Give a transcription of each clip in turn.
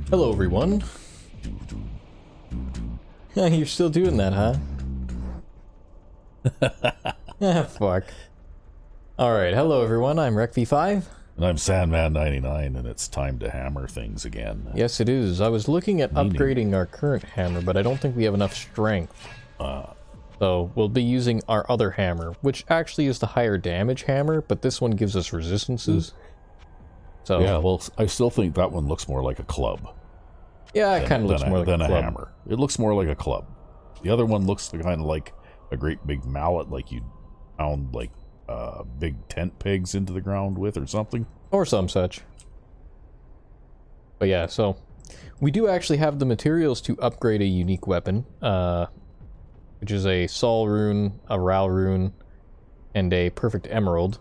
Hello, everyone. Yeah, you're still doing that, huh? Ah, fuck. Alright, hello, everyone. I'm Rec-V5. And I'm Sandman99, and it's time to hammer things again. Yes, it is. I was looking at upgrading our current hammer, but I don't think we have enough strength. So we'll be using our other hammer, which actually is the higher damage hammer, but this one gives us resistances. So yeah, well, I still think that one looks more like a club. Yeah, it kind of looks more like a club. Hammer. It looks more like a club. The other one looks kind of like a great big mallet, like you'd pound like big tent pegs into the ground with or something. Or some such. But yeah, so we do actually have the materials to upgrade a unique weapon, which is a Sol rune, a Ral rune, and a perfect emerald.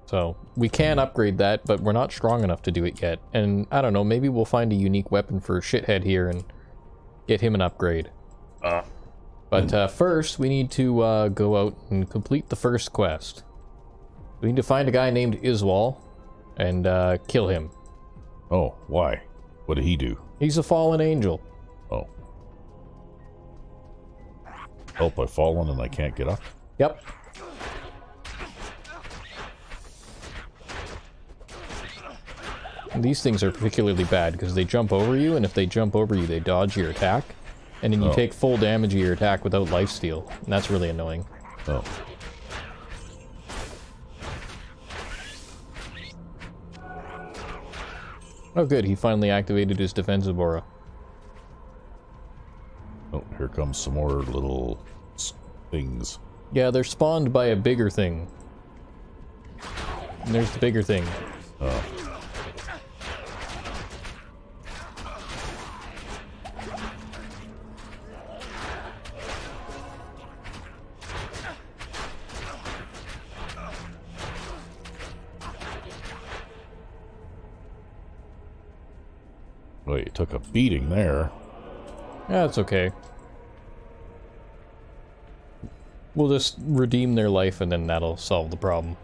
So we can upgrade that, but we're not strong enough to do it yet. And I don't know, maybe we'll find a unique weapon for Shithead here and get him an upgrade. But first, we need to go out and complete the first quest. We need to find a guy named Izual and kill him. Oh, why? What did he do? He's a fallen angel. Oh. Help, I've fallen and I can't get up? Yep. And these things are particularly bad because they jump over you, and if they jump over you, they dodge your attack. And then you take full damage of your attack without lifesteal. And that's really annoying. Oh. Oh good, he finally activated his defensive aura. Oh, here comes some more little things. Yeah, they're spawned by a bigger thing. And there's the bigger thing. Oh. Well, you took a beating there. Yeah, it's okay. We'll just redeem their life and then that'll solve the problem.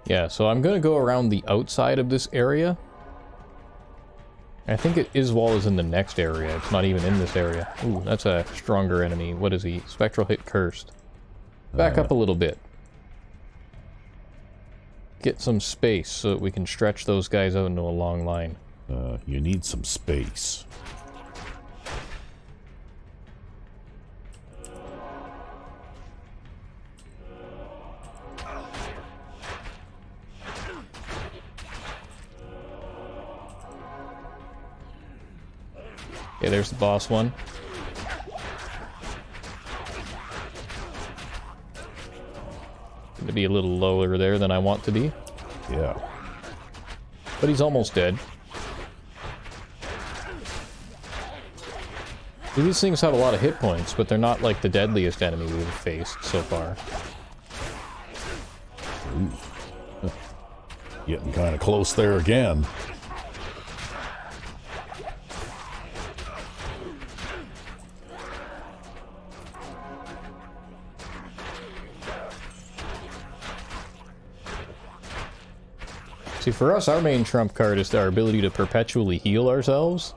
Yeah, so I'm gonna go around the outside of this area. I think Izual is in the next area. It's not even in this area. Ooh, that's a stronger enemy. What is he? Spectral hit cursed. Back up a little bit. Get some space so that we can stretch those guys out into a long line. You need some space. Okay, there's the boss one. Gonna be a little lower there than I want to be. Yeah. But he's almost dead. These things have a lot of hit points, but they're not like the deadliest enemy we've faced so far. Ooh. Getting kind of close there again. See, for us, our main trump card is our ability to perpetually heal ourselves.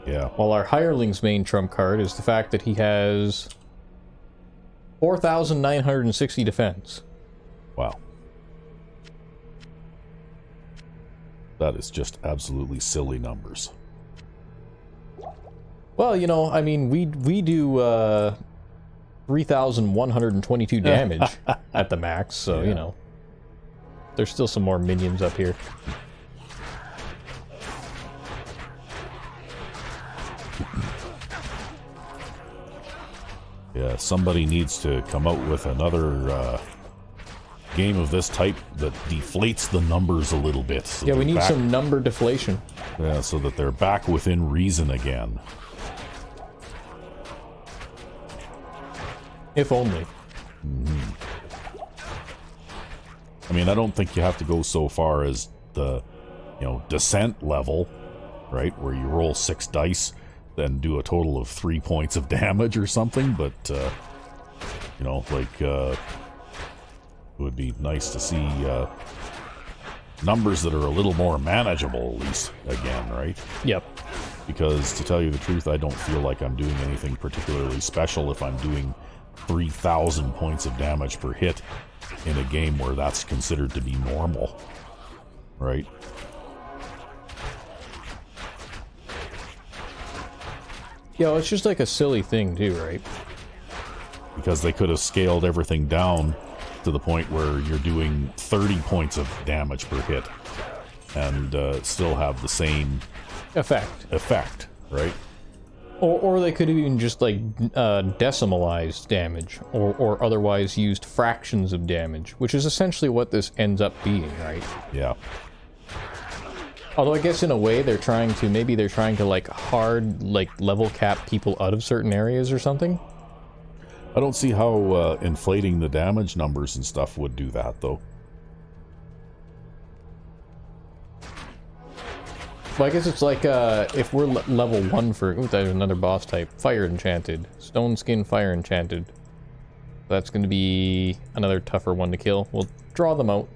Yeah. While our hireling's main trump card is the fact that he has 4,960 defense. Wow. That is just absolutely silly numbers. Well, you know, I mean, we do 3,122 damage at the max, so, you know. There's still some more minions up here. Yeah, somebody needs to come out with another game of this type that deflates the numbers a little bit. So yeah, we need some number deflation. Yeah, so that they're back within reason again. If only. Mm-hmm. I mean, I don't think you have to go so far as the, descent level, right? Where you roll 6 dice and do a total of 3 points of damage or something, but you know, like it would be nice to see numbers that are a little more manageable, at least, again, right? Yep. Because to tell you the truth, I don't feel like I'm doing anything particularly special if I'm doing 3,000 points of damage per hit in a game where that's considered to be normal, right? Yeah, it's just like a silly thing too, right? Because they could have scaled everything down to the point where you're doing 30 points of damage per hit and still have the same effect, right? Or they could have even just like decimalized damage or otherwise used fractions of damage, which is essentially what this ends up being, right? Yeah. Although I guess in a way they're trying to like hard like level cap people out of certain areas or something. I don't see how inflating the damage numbers and stuff would do that, though. Well, I guess it's like if we're level 1 for... Ooh, there's another boss type. Fire Enchanted. Stone Skin Fire Enchanted. That's going to be another tougher one to kill. We'll draw them out.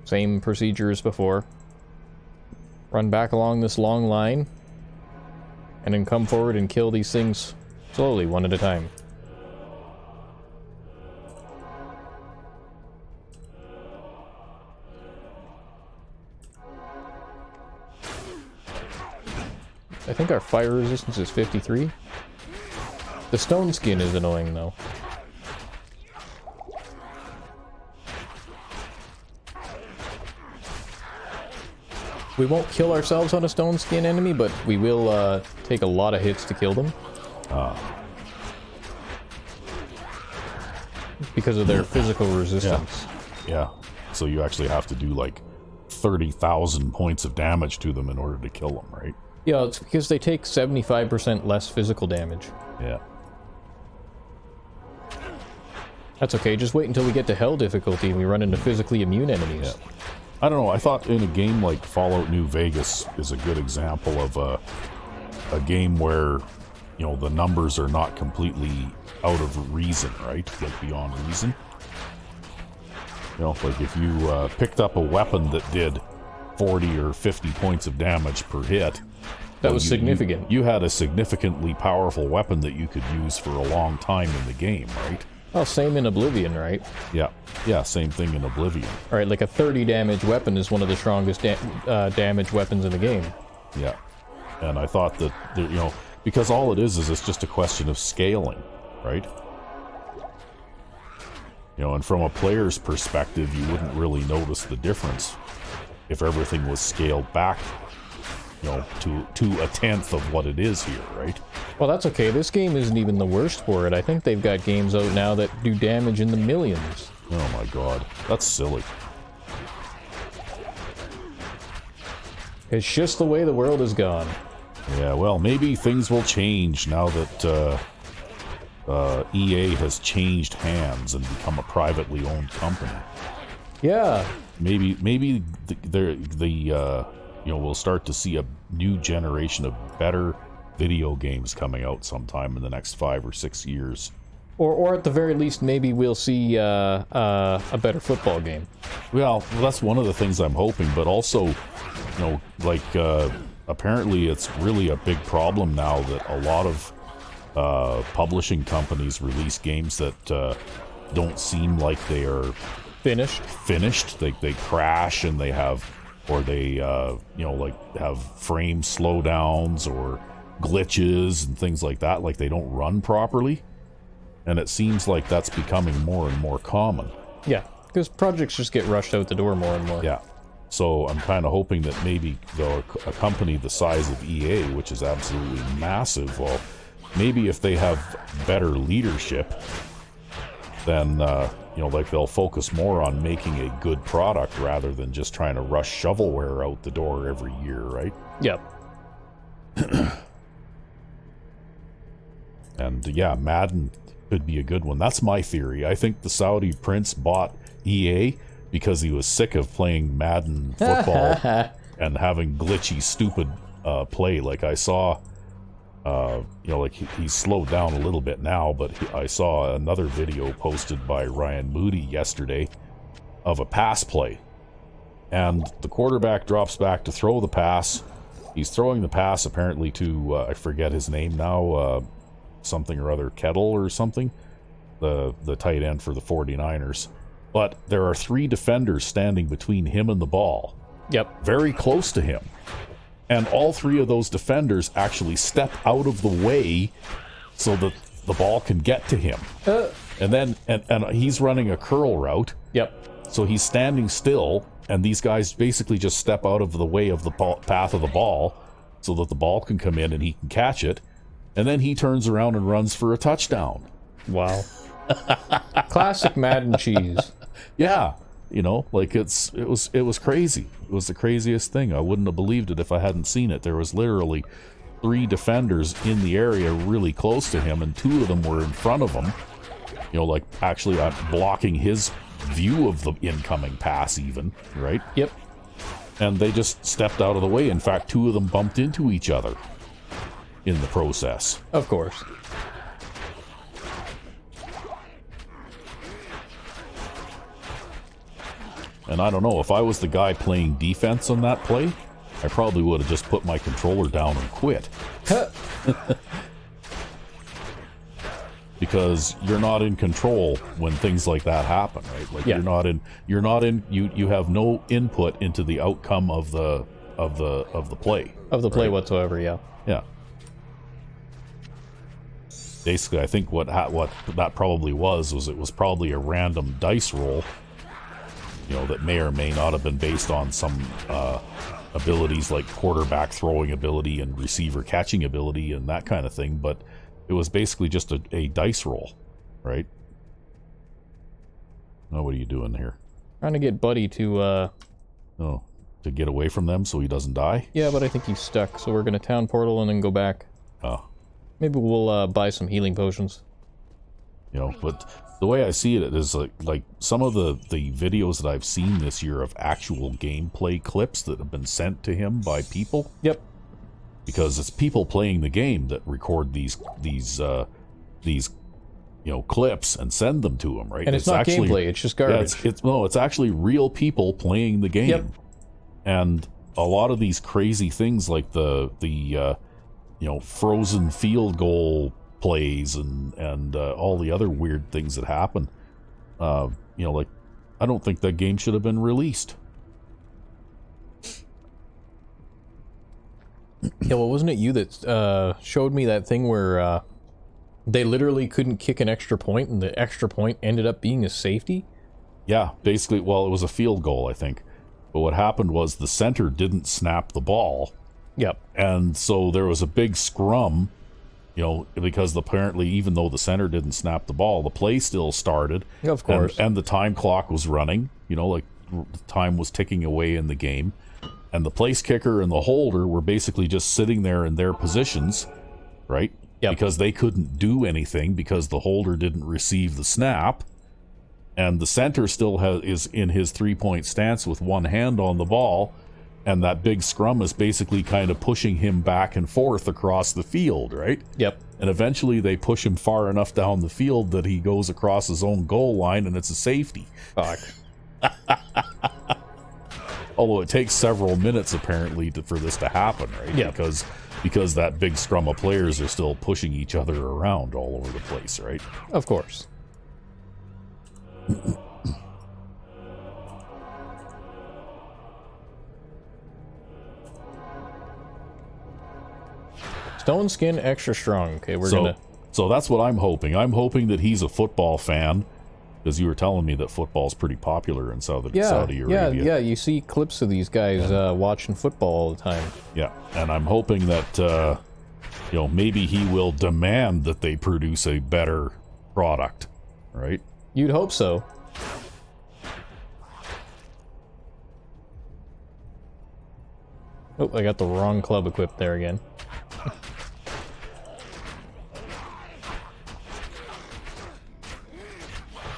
Same procedure as before. Run back along this long line. And then come forward and kill these things slowly, one at a time. I think our fire resistance is 53. The stone skin is annoying, though. We won't kill ourselves on a stone skin enemy, but we will take a lot of hits to kill them. Because of their physical resistance. Yeah. So you actually have to do like 30,000 points of damage to them in order to kill them, right? Yeah, it's because they take 75% less physical damage. Yeah. That's okay, just wait until we get to hell difficulty and we run into physically immune enemies. Yeah. I don't know, I thought in a game like Fallout New Vegas is a good example of a game where, you know, the numbers are not completely out of reason, right? Like beyond reason. You know, like if you picked up a weapon that did 40 or 50 points of damage per hit... That was significant. You had a significantly powerful weapon that you could use for a long time in the game, right? Well, same in Oblivion, right? Yeah. Yeah, same thing in Oblivion. Alright, like a 30 damage weapon is one of the strongest damage weapons in the game. Yeah. And I thought that, you know, because all it is it's just a question of scaling, right? You know, and from a player's perspective, you wouldn't really notice the difference if everything was scaled back, you know, to a tenth of what it is here, right? Well, that's okay. This game isn't even the worst for it. I think they've got games out now that do damage in the millions. Oh my god, that's silly. It's just the way the world has gone. Yeah, well, maybe things will change now that EA has changed hands and become a privately owned company. Yeah. Maybe you know, we'll start to see a new generation of better video games coming out sometime in the next 5 or 6 years. Or at the very least, maybe we'll see a better football game. Well, that's one of the things I'm hoping, but also, you know, like, apparently it's really a big problem now that a lot of publishing companies release games that don't seem like they are finished. They crash and they have, or they, you know, like have frame slowdowns or glitches and things like that, like they don't run properly. And it seems like that's becoming more and more common. Yeah, because projects just get rushed out the door more and more. Yeah. So I'm kind of hoping that maybe a company the size of EA, which is absolutely massive, well, maybe if they have better leadership, then, you know, like they'll focus more on making a good product rather than just trying to rush shovelware out the door every year, right? Yep. And yeah, Madden could be a good one. That's my theory. I think the Saudi prince bought EA because he was sick of playing Madden football and having glitchy, stupid play. Like I saw You know, like he's slowed down a little bit now, but I saw another video posted by Ryan Moody yesterday of a pass play. And the quarterback drops back to throw the pass. He's throwing the pass apparently to, I forget his name now, something or other, Kettle or something, the tight end for the 49ers. But there are 3 defenders standing between him and the ball. Yep. Very close to him. And all 3 of those defenders actually step out of the way so that the ball can get to him. And then, and he's running a curl route. Yep. So he's standing still, and these guys basically just step out of the way of the path of the ball so that the ball can come in and he can catch it. And then he turns around and runs for a touchdown. Wow. Classic Madden cheese. Yeah. You know, like it was crazy. It was the craziest thing. I wouldn't have believed it if I hadn't seen it. There was literally 3 defenders in the area really close to him, and 2 of them were in front of him. You know, like actually blocking his view of the incoming pass even, right? Yep. And they just stepped out of the way. In fact, 2 of them bumped into each other in the process. Of course. And I don't know, if I was the guy playing defense on that play, I probably would have just put my controller down and quit. Because you're not in control when things like that happen, right? Like you have no input into the outcome of the play. Of the play whatsoever, yeah. Yeah. Basically, I think what that probably was it was probably a random dice roll, you know, that may or may not have been based on some abilities like quarterback throwing ability and receiver catching ability and that kind of thing, but it was basically just a dice roll, right? Now, what are you doing here? Trying to get Buddy to, to get away from them so he doesn't die? Yeah, but I think he's stuck, so we're going to town portal and then go back. Oh. Maybe we'll buy some healing potions. You know, but the way I see it is like some of the videos that I've seen this year of actual gameplay clips that have been sent to him by people. Yep. Because it's people playing the game that record these clips and send them to him, right? And it's not actually gameplay; it's just garbage. Yeah, it's actually real people playing the game. Yep. And a lot of these crazy things like the frozen field goal plays and all the other weird things that happen. Like I don't think that game should have been released. Yeah, well, wasn't it you that showed me that thing where they literally couldn't kick an extra point, and the extra point ended up being a safety? Yeah, basically, well, it was a field goal, I think. But what happened was the center didn't snap the ball. Yep. And so there was a big scrum, because apparently even though the center didn't snap the ball, the play still started. Yeah, of course. And the time clock was running, like time was ticking away in the game. And the place kicker and the holder were basically just sitting there in their positions, right? Yep. Because they couldn't do anything because the holder didn't receive the snap. And the center still is in his three-point stance with one hand on the ball. And that big scrum is basically kind of pushing him back and forth across the field, right? Yep. And eventually they push him far enough down the field that he goes across his own goal line and it's a safety. Fuck. Although it takes several minutes apparently for this to happen, right? Yeah. Because that big scrum of players are still pushing each other around all over the place, right? Of course. Stone skin extra strong. Okay, So that's what I'm hoping. I'm hoping that he's a football fan, because you were telling me that football's pretty popular in Saudi Arabia. Yeah, you see clips of these guys watching football all the time. Yeah, and I'm hoping that maybe he will demand that they produce a better product, right? You'd hope so. Oh, I got the wrong club equipped there again.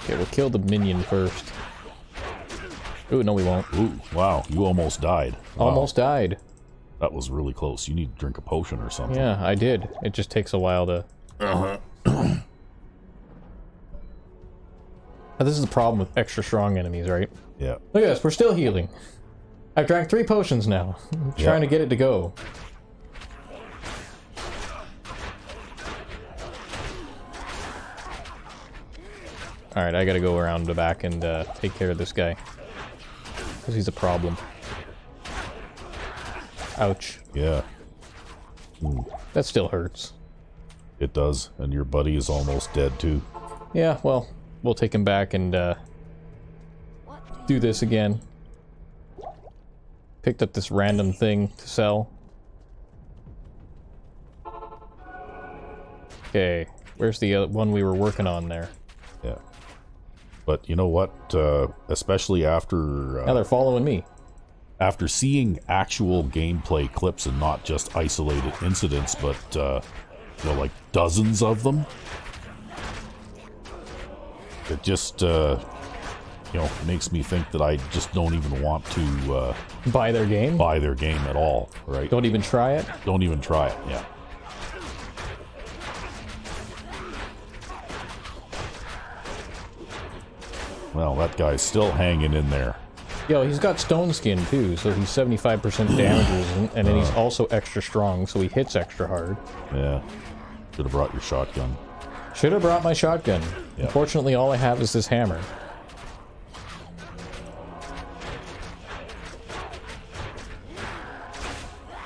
Okay, we'll kill the minion first. Ooh, no we won't. Ooh, wow, you almost died. Wow. Almost died. That was really close. You need to drink a potion or something. Yeah, I did. It just takes a while to... This is the problem with extra strong enemies, right? Yeah. Look at this, we're still healing. I've drank 3 potions now. I'm trying to get it to go. Alright, I gotta go around the back and take care of this guy. Because he's a problem. Ouch. Yeah. That still hurts. It does, and your buddy is almost dead too. Yeah, well, we'll take him back and do this again. Picked up this random thing to sell. Okay, where's the one we were working on there? Yeah. But you know what? Especially after... now they're following me. After seeing actual gameplay clips and not just isolated incidents, but, you know, like dozens of them, it just, you know, makes me think that I just don't even want to, buy their game? Buy their game at all, right? Don't even try it? Don't even try it, yeah. Well, that guy's still hanging in there. Yo, he's got stone skin too, so he's 75% damage resistant, and then he's also extra strong, so he hits extra hard. Yeah. Should have brought your shotgun. Should have brought my shotgun. Yeah. Unfortunately, all I have is this hammer.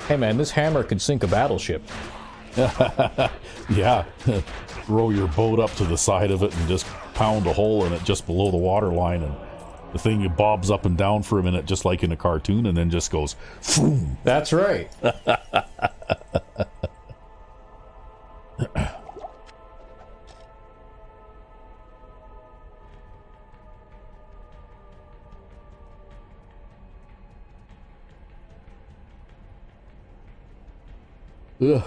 Hey man, this hammer could sink a battleship. Yeah. Row your boat up to the side of it and just pound a hole in it just below the water line, and the thing bobs up and down for a minute just like in a cartoon, and then just goes phoom. That's right. So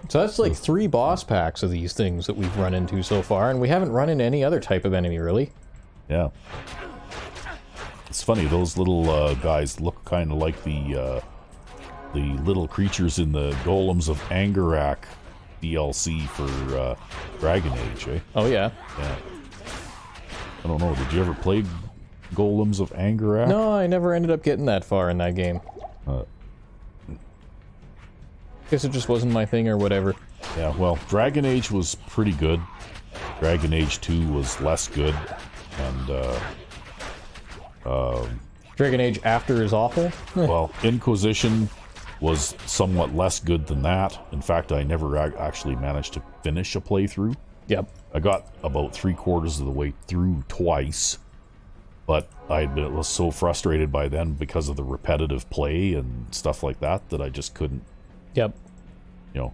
that's like 3 boss packs of these things that we've run into so far, and we haven't run into any other type of enemy, really. Yeah. It's funny, those little guys look kind of like the little creatures in the Golems of Angarak DLC for Dragon Age, eh? Oh, yeah. Yeah. I don't know, did you ever play Golems of Angarak? No, I never ended up getting that far in that game. Guess it just wasn't my thing or whatever. Yeah, well, Dragon Age was pretty good. Dragon Age 2 was less good. And, Dragon Age After is awful? well, Inquisition was somewhat less good than that. In fact, I never actually managed to finish a playthrough. Yep. I got about 3/4 of the way through twice. But I was so frustrated by then because of the repetitive play and stuff like that that I just couldn't. Yep. You know,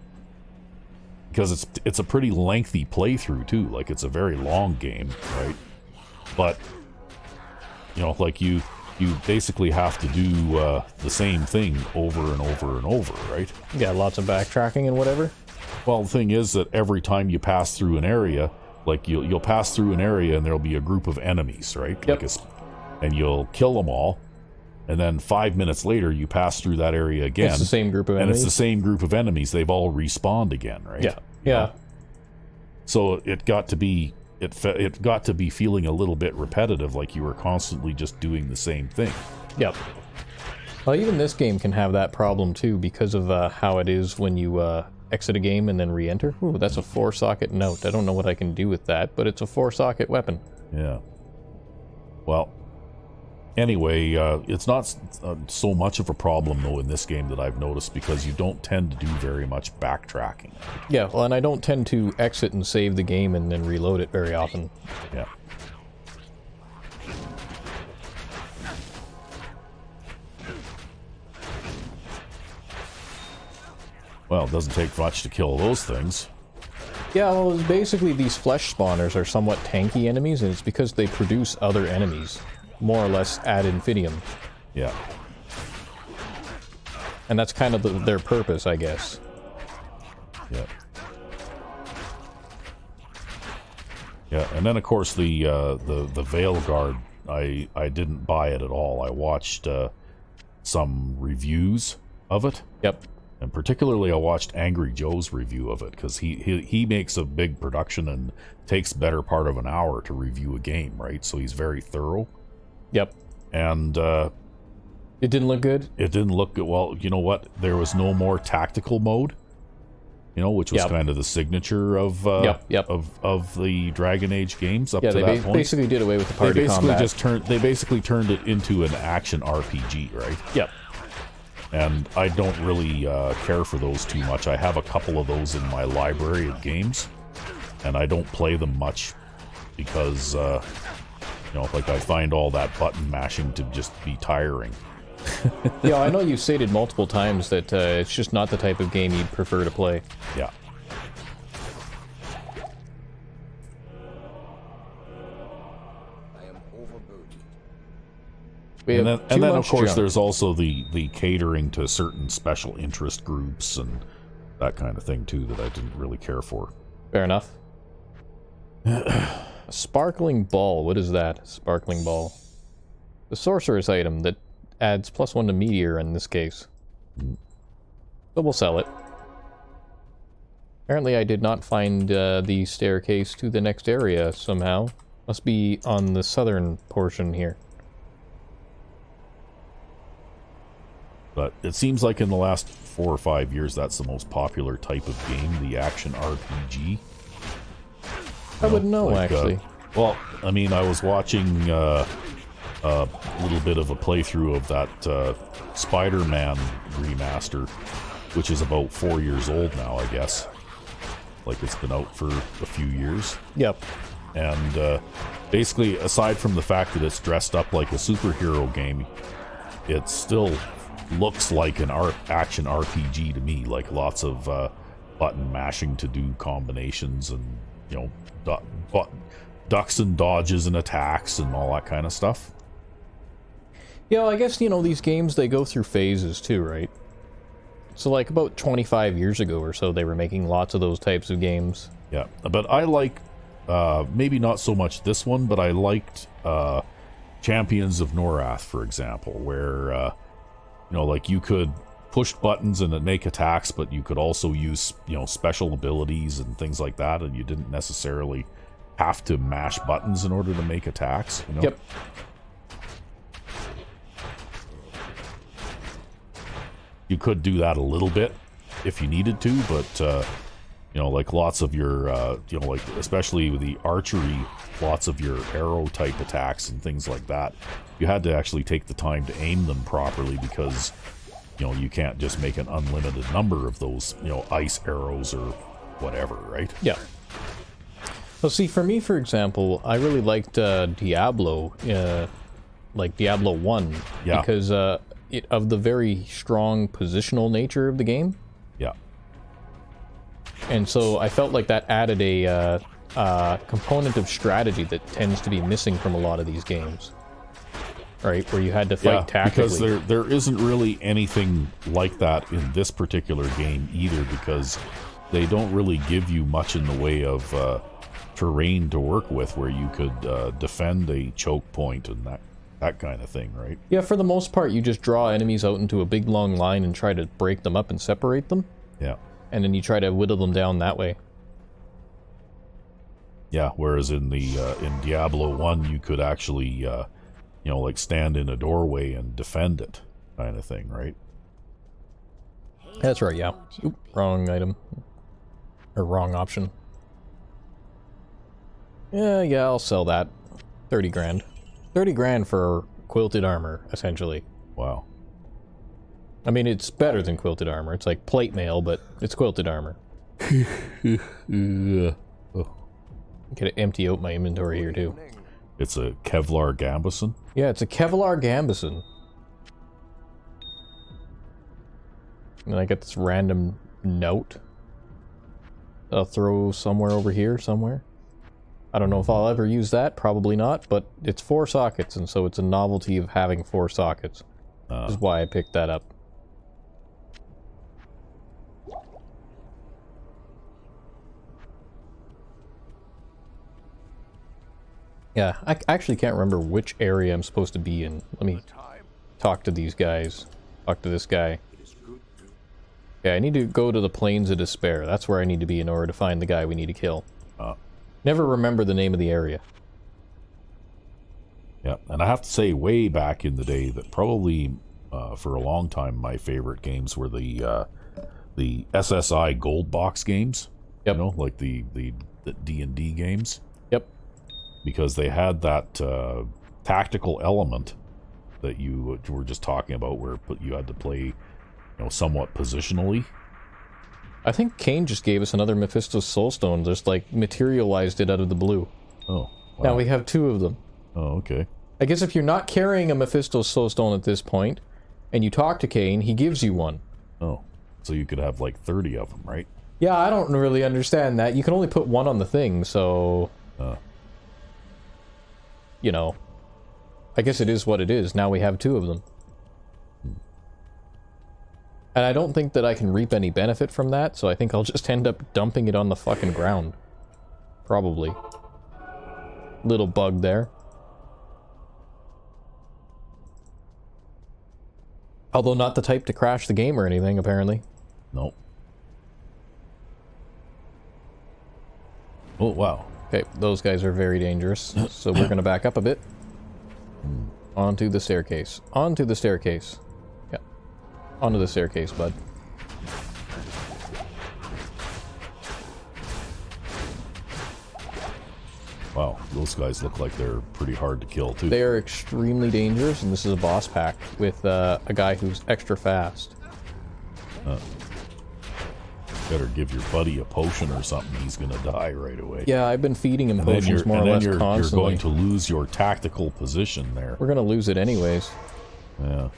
because it's a pretty lengthy playthrough too. Like, it's a very long game, right? But you know, like you basically have to do the same thing over and over and over, right? Yeah, lots of backtracking and whatever. Well, the thing is that every time you pass through an area, like you'll pass through an area and there'll be a group of enemies, right? Yep. Like and you'll kill them all. And then 5 minutes later, you pass through that area again. It's the same group of and enemies. it's the same group of enemies. They've all respawned again, right? Yeah. Yeah. So it got to be feeling a little bit repetitive, like you were constantly just doing the same thing. Yep. Well, even this game can have that problem too because of how it is when you exit a game and then re-enter. Ooh, that's a 4-socket note. I don't know what I can do with that, but it's a 4-socket weapon. Yeah. Well, anyway, it's not so much of a problem, though, in this game that I've noticed, because you don't tend to do very much backtracking. Yeah, well, and I don't tend to exit and save the game and then reload it very often. Yeah. Well, it doesn't take much to kill those things. Yeah, well, basically these flesh spawners are somewhat tanky enemies, and it's because they produce other enemies, more or less ad infinitum. Yeah. And that's kind of their purpose, I guess. Yeah. Yeah, and then of course the Veil Guard, I didn't buy it at all. I watched some reviews, of it. Yep. And particularly, I watched Angry Joe's review of it because he makes a big production and takes better part of an hour to review a game, right? So he's very thorough. Yep. And it didn't look good. It didn't look good. Well, you know what? There was no more tactical mode. You know, which was kind of the signature of the Dragon Age games up to that point. Yeah, they basically did away with the party combat. They basically turned it into an action RPG, right? Yep. And I don't really care for those too much. I have a couple of those in my library of games, and I don't play them much because, you know, like I find all that button mashing to just be tiring. Yeah, I know you've stated multiple times that it's just not the type of game you'd prefer to play. Yeah. And then of course, there's also the catering to certain special interest groups and that kind of thing, too, that I didn't really care for. Fair enough. A sparkling ball. What is that? Sparkling ball. The sorceress item that adds +1 to meteor in this case. So we'll sell it. Apparently I did not find the staircase to the next area somehow. Must be on the southern portion here. But it seems like in the last 4 or 5 years, that's the most popular type of game, the action RPG. I wouldn't know, like, actually. Well, I mean, I was watching a little bit of a playthrough of that Spider-Man remaster, which is about 4 years old now, I guess. Like, it's been out for a few years. Yep. And basically, aside from the fact that it's dressed up like a superhero game, it still looks like an action RPG to me, like lots of button mashing to do combinations and, you know, ducks and dodges and attacks and all that kind of stuff. Yeah, I guess, you know, these games, they go through phases too, right? So like about 25 years ago or so, they were making lots of those types of games. Yeah, but I like, maybe not so much this one, but I liked Champions of Norath, for example, where you know, like you could push buttons and make attacks, but you could also use, you know, special abilities and things like that, and you didn't necessarily have to mash buttons in order to make attacks, you know? Yep. You could do that a little bit if you needed to, but, you know, like lots of your, you know, like especially with the archery, lots of your arrow-type attacks and things like that, you had to actually take the time to aim them properly because, you know, you can't just make an unlimited number of those, you know, ice arrows or whatever, right? Yeah. Well, see, for me, for example, I really liked Diablo, like Diablo 1, yeah, because of the very strong positional nature of the game. Yeah. And so I felt like that added a component of strategy that tends to be missing from a lot of these games. Right, where you had to fight tactically. Because there isn't really anything like that in this particular game either, because they don't really give you much in the way of terrain to work with where you could defend a choke point and that kind of thing, right? Yeah, for the most part, you just draw enemies out into a big long line and try to break them up and separate them. Yeah. And then you try to whittle them down that way. Yeah, whereas in Diablo 1, you could actually, you know, like stand in a doorway and defend it, kind of thing, right? That's right, yeah. Oop, wrong item. Or wrong option. Yeah, I'll sell that. 30 grand. 30 grand for quilted armor, essentially. Wow. I mean, it's better than quilted armor. It's like plate mail, but it's quilted armor. Oh. Gotta empty out my inventory here, too. It's a Kevlar Gambison? Yeah, it's a Kevlar Gambison. And I get this random note I'll throw somewhere over here, somewhere. I don't know if I'll ever use that, probably not, but it's 4 sockets, and so it's a novelty of having 4 sockets. This is why I picked that up. Yeah, I actually can't remember which area I'm supposed to be in. Let me talk to these guys. Talk to this guy. It is good Okay, I need to go to the Plains of Despair. That's where I need to be in order to find the guy we need to kill. Never remember the name of the area. Yeah, and I have to say, way back in the day, that probably for a long time my favorite games were the SSI gold box games. Yep. You know, like the D&D games. Yep. Because they had that tactical element that you were just talking about, where you had to play, you know, somewhat positionally. I think Kane just gave us another Mephisto's Soulstone, just like materialized it out of the blue. Oh. Wow. Now we have 2 of them. Oh, okay. I guess if you're not carrying a Mephisto's Soulstone at this point, and you talk to Kane, he gives you one. Oh. So you could have like 30 of them, right? Yeah, I don't really understand that. You can only put 1 on the thing, so... You know. I guess it is what it is. Now we have 2 of them. And I don't think that I can reap any benefit from that, so I think I'll just end up dumping it on the fucking ground. Probably. Little bug there. Although not the type to crash the game or anything, apparently. Nope. Oh, wow. Okay, those guys are very dangerous, so we're gonna back up a bit. Onto the staircase. Onto the staircase. Yeah. Onto the staircase, bud. Wow, those guys look like they're pretty hard to kill, too. They are extremely dangerous, and this is a boss pack with a guy who's extra fast. Better give your buddy a potion or something, he's gonna die right away. Yeah, I've been feeding him potions more or less constantly. You're going to lose your tactical position there. We're gonna lose it anyways. Yeah.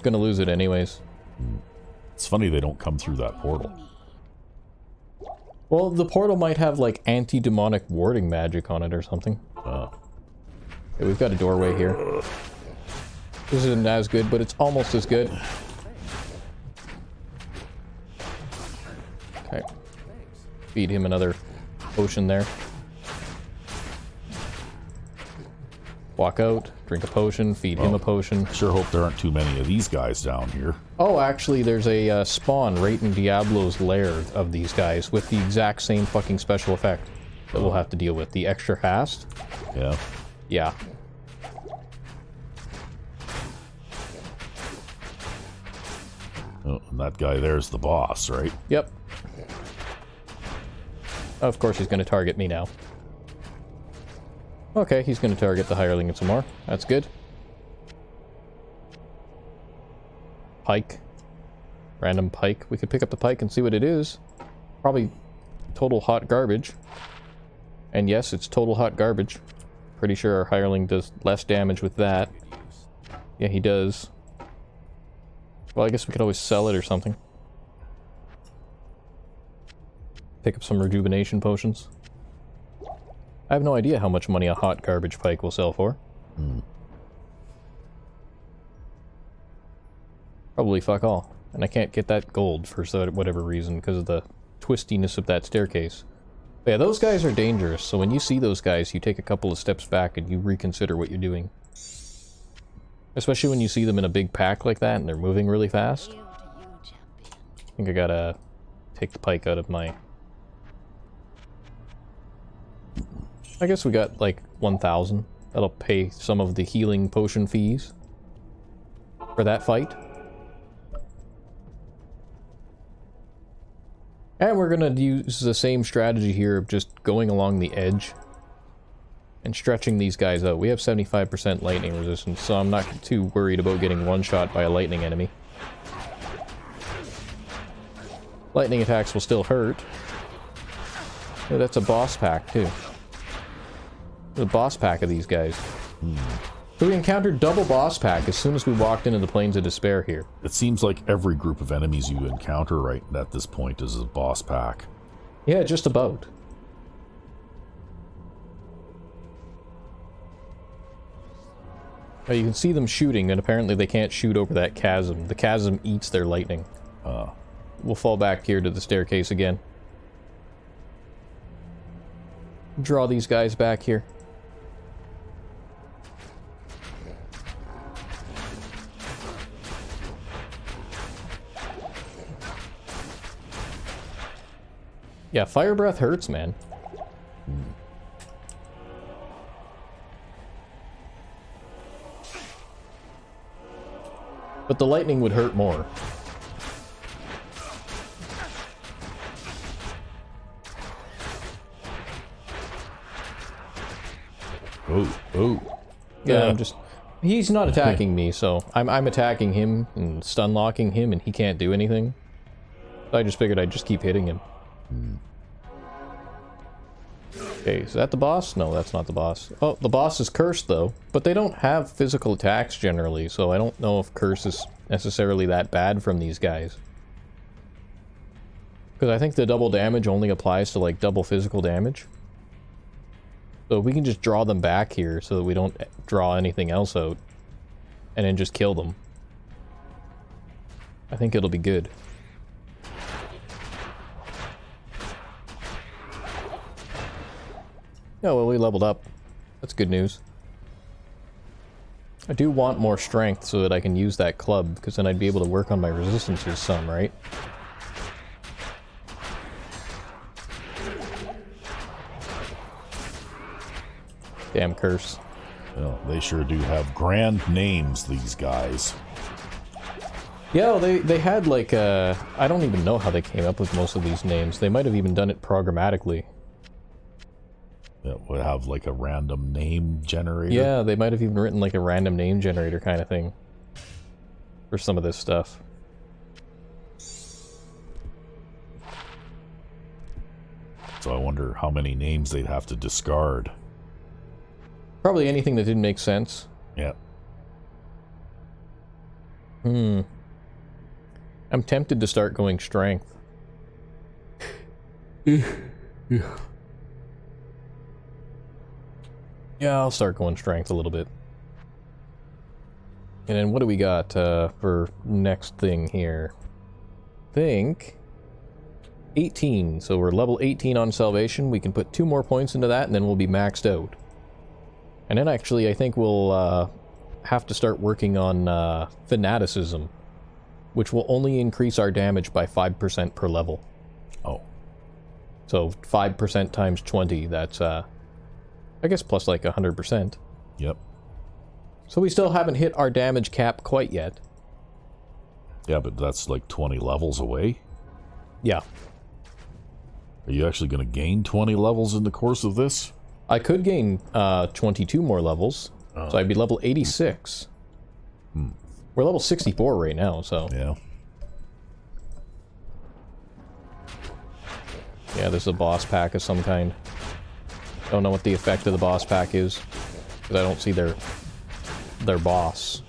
Gonna lose it anyways. It's funny they don't come through that portal. Well, the portal might have, like, anti-demonic warding magic on it or something. Okay, we've got a doorway here. This isn't as good, but it's almost as good. Okay. Feed him another potion there. Walk out, drink a potion, feed him a potion. Sure hope there aren't too many of these guys down here. Oh, actually, there's a spawn right in Diablo's lair of these guys with the exact same fucking special effect that we'll have to deal with. The extra fast. Yeah. Yeah. Oh, and that guy there's the boss, right? Yep. Of course he's going to target me now. Okay, he's going to target the hireling some more. That's good. Pike. Random pike. We could pick up the pike and see what it is. Probably total hot garbage. And yes, it's total hot garbage. Pretty sure our hireling does less damage with that. Yeah, he does. Well, I guess we could always sell it or something. Pick up some rejuvenation potions. I have no idea how much money a hot garbage pike will sell for. Probably fuck all. And I can't get that gold for whatever reason because of the twistiness of that staircase. But yeah, those guys are dangerous, so when you see those guys, you take a couple of steps back and you reconsider what you're doing. Especially when you see them in a big pack like that and they're moving really fast. I think I gotta take the pike out of my... I guess we got like 1,000. That'll pay some of the healing potion fees for that fight. And we're gonna use the same strategy here of just going along the edge and stretching these guys out. We have 75% lightning resistance, so I'm not too worried about getting one-shot by a lightning enemy. Lightning attacks will still hurt. Oh, that's a boss pack, too. The boss pack of these guys. So we encountered double boss pack as soon as we walked into the Plains of Despair here. It seems like every group of enemies you encounter right at this point is a boss pack. Yeah, just about. You can see them shooting, and apparently they can't shoot over that chasm. The chasm eats their lightning. We'll fall back here to the staircase again. Draw these guys back here. Yeah, fire breath hurts, man. But the lightning would hurt more. Oh. Yeah, I'm just... He's not attacking me, so I'm attacking him and stun locking him, and he can't do anything. So I just figured I'd just keep hitting him. Okay, is that the boss? No, that's not the boss. Oh, the boss is cursed, though. But they don't have physical attacks, generally, so I don't know if curse is necessarily that bad from these guys. Because I think the double damage only applies to, like, double physical damage. So we can just draw them back here so that we don't draw anything else out. And then just kill them. I think it'll be good. Oh, well, we leveled up. That's good news. I do want more strength so that I can use that club, because then I'd be able to work on my resistances some, right? Damn curse. Well, they sure do have grand names, these guys. Yeah, well, they had like I don't even know how they came up with most of these names. They might have even done it programmatically. It would have like a random name generator. Yeah, they might have even written like a random name generator kind of thing for some of this stuff. So I wonder how many names they'd have to discard. Probably anything that didn't make sense. Yeah. I'm tempted to start going strength. Yeah, I'll start going strength a little bit. And then what do we got for next thing here? Think 18. So we're level 18 on salvation. We can put 2 more points into that and then we'll be maxed out. And then actually I think we'll have to start working on fanaticism, which will only increase our damage by 5% per level. Oh. So 5% times 20, that's I guess plus like 100%. Yep. So we still haven't hit our damage cap quite yet. Yeah, but that's like 20 levels away. Yeah. Are you actually going to gain 20 levels in the course of this? I could gain 22 more levels, so I'd be level 86. We're level 64 right now, so... Yeah. Yeah, there's a boss pack of some kind. Don't know what the effect of the boss pack is, because I don't see their boss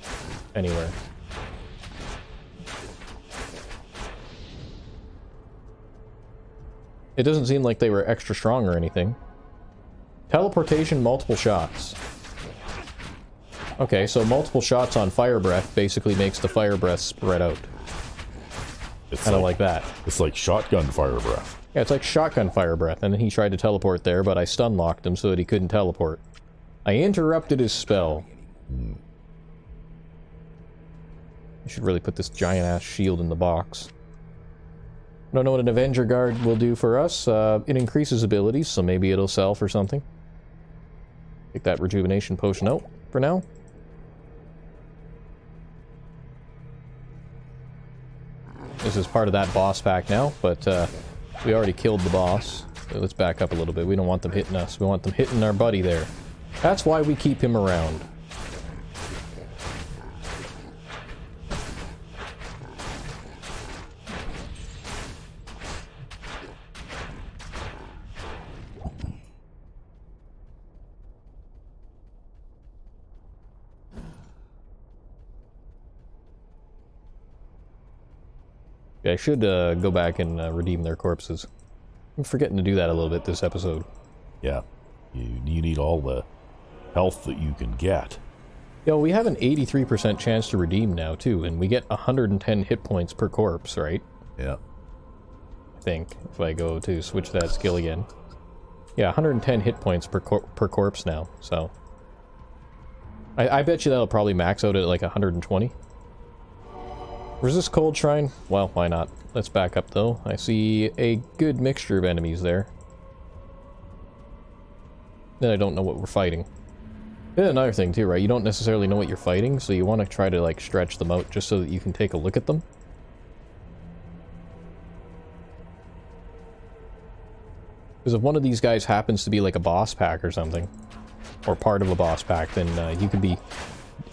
anywhere. It doesn't seem like they were extra strong or anything. Teleportation, multiple shots. Okay, so multiple shots on fire breath basically makes the fire breath spread out. It's kind of like that. It's like shotgun fire breath. Yeah, it's like shotgun fire breath, and then he tried to teleport there, but I stun locked him so that he couldn't teleport. I interrupted his spell. I should really put this giant-ass shield in the box. I don't know what an Avenger Guard will do for us. It increases abilities, so maybe it'll sell for something. Take that rejuvenation potion out for now. This is part of that boss pack now, but we already killed the boss. So let's back up a little bit. We don't want them hitting us. We want them hitting our buddy there. That's why we keep him around. I should go back and redeem their corpses. I'm forgetting to do that a little bit this episode. Yeah. You need all the health that you can get. Yo, we have an 83% chance to redeem now, too, and we get 110 hit points per corpse, right? Yeah. I think, if I go to switch that skill again. Yeah, 110 hit points per corpse now, so... I bet you that'll probably max out at like 120. Resist cold shrine? Well, why not? Let's back up though. I see a good mixture of enemies there. Then I don't know what we're fighting. And another thing too, right? You don't necessarily know what you're fighting, so you want to try to like stretch them out just so that you can take a look at them. Because if one of these guys happens to be like a boss pack or something, or part of a boss pack, then you could be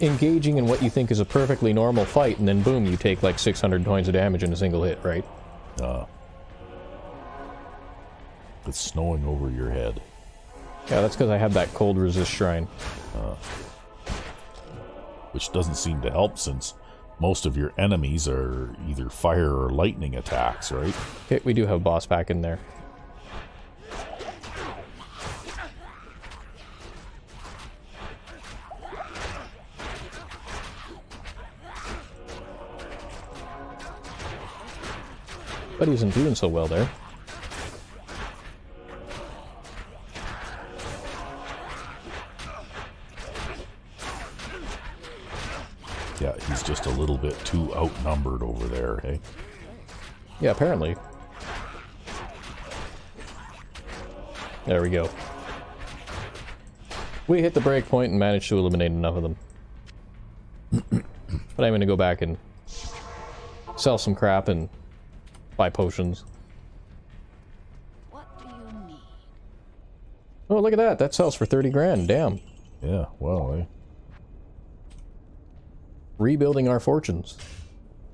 engaging in what you think is a perfectly normal fight, and then boom, you take like 600 points of damage in a single hit, right? It's snowing over your head. Yeah, that's because I have that cold resist shrine. Which doesn't seem to help since most of your enemies are either fire or lightning attacks, right? Okay, we do have a boss pack in there. But he isn't doing so well there. Yeah, he's just a little bit too outnumbered over there, hey? Yeah, apparently. There we go. We hit the break point and managed to eliminate enough of them. But I'm going to go back and sell some crap and buy potions. What do you need? Oh, look at that. That sells for 30 grand. Damn. Yeah, well, eh? Rebuilding our fortunes.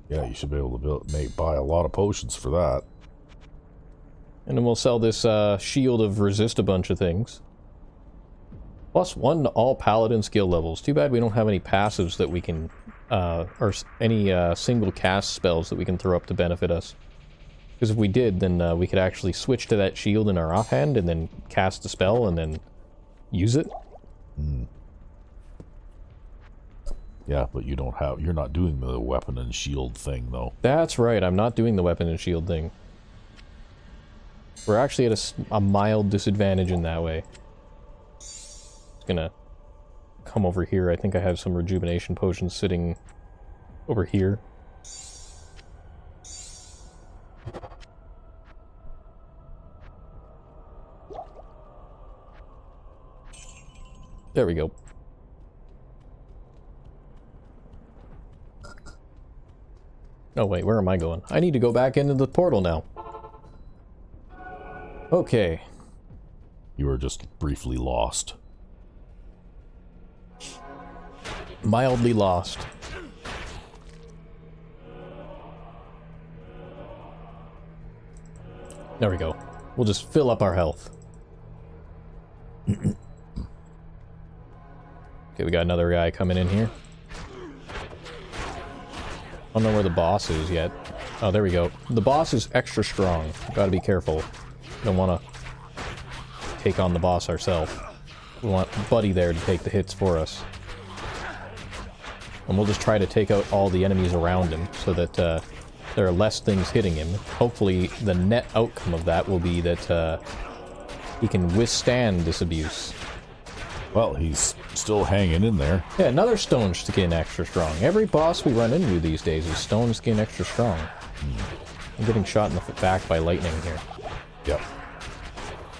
Yeah, you should be able to buy a lot of potions for that. And then we'll sell this shield of resist a bunch of things. +1 to all paladin skill levels. Too bad we don't have any passives that we can, or any single cast spells that we can throw up to benefit us. Because if we did, then we could actually switch to that shield in our offhand and then cast a spell and then use it. Yeah, but you don't have, you're not doing the weapon and shield thing, though. That's right, I'm not doing the weapon and shield thing. We're actually at a mild disadvantage in that way. Just gonna come over here. I think I have some rejuvenation potions sitting over here. There we go. Oh wait, where am I going? I need to go back into the portal now. Okay. You were just briefly lost. Mildly lost. There we go. We'll just fill up our health. Okay, we got another guy coming in here. I don't know where the boss is yet. Oh, there we go. The boss is extra strong. Gotta be careful. Don't want to take on the boss ourselves. We want Buddy there to take the hits for us. And we'll just try to take out all the enemies around him so that there are less things hitting him. Hopefully the net outcome of that will be that he can withstand this abuse. Well, he's still hanging in there. Yeah, another stone skin extra strong. Every boss we run into these days is stone skin extra strong. I'm getting shot in the back by lightning here. Yep.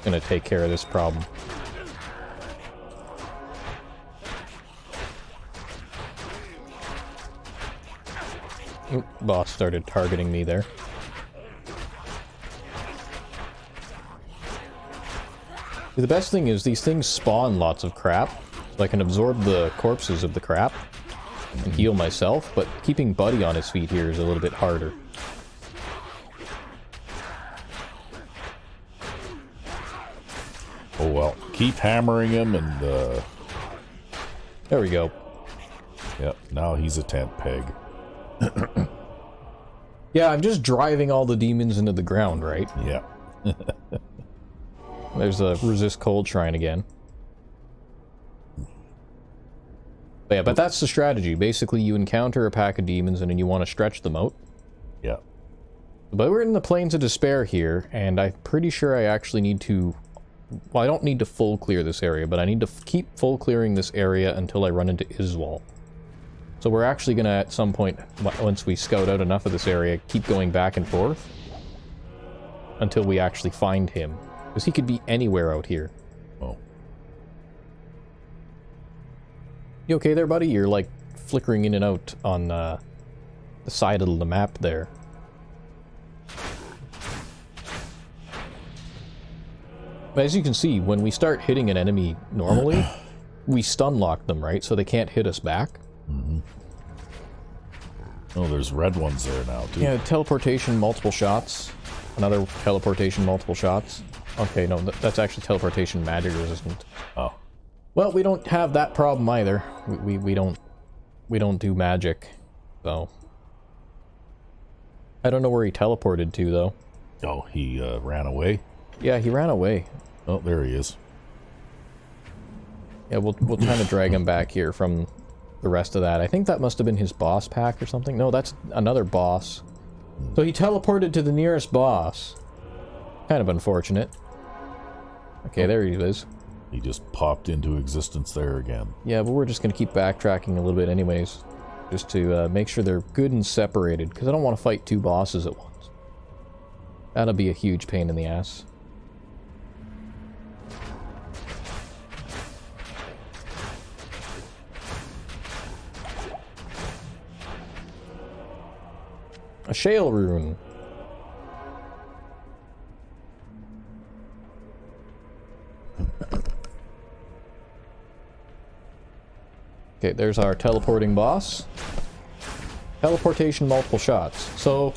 Gonna take care of this problem. Oop, boss started targeting me there. The best thing is these things spawn lots of crap, so I can absorb the corpses of the crap and heal myself, but keeping Buddy on his feet here is a little bit harder. Oh well, keep hammering him and There we go. yep, now he's a tent peg. Yeah, I'm just driving all the demons into the ground, right? Yeah. There's a resist cold shrine again. But yeah, but that's the strategy. Basically, you encounter a pack of demons and then you want to stretch them out. Yeah. But we're in the Plains of Despair here, and I'm pretty sure I actually need to... Well, I don't need to full clear this area, but I need to keep full clearing this area until I run into Izual. So we're actually going to, at some point, once we scout out enough of this area, keep going back and forth until we actually find him. Because he could be anywhere out here. Oh. You okay there, buddy? You're, like, flickering in and out on the side of the map there. But as you can see, when we start hitting an enemy normally, we stun lock them, right? So they can't hit us back. Mm-hmm. Oh, there's red ones there now, too. Yeah, teleportation, multiple shots. Another teleportation, multiple shots. Okay, no, that's actually teleportation magic resistant. Oh. Well, we don't have that problem either. We don't do magic, so. I don't know where he teleported to, though. Oh, he ran away? Yeah, he ran away. Oh, there he is. Yeah, we'll try to drag him back here from the rest of that. I think that must have been his boss pack or something. No, that's another boss. So he teleported to the nearest boss. Kind of unfortunate. Okay, there he is. He just popped into existence there again. Yeah, but we're just going to keep backtracking a little bit anyways. Just to make sure they're good and separated. Because I don't want to fight two bosses at once. That'll be a huge pain in the ass. A shale rune. Okay, there's our teleporting boss. Teleportation, multiple shots. So,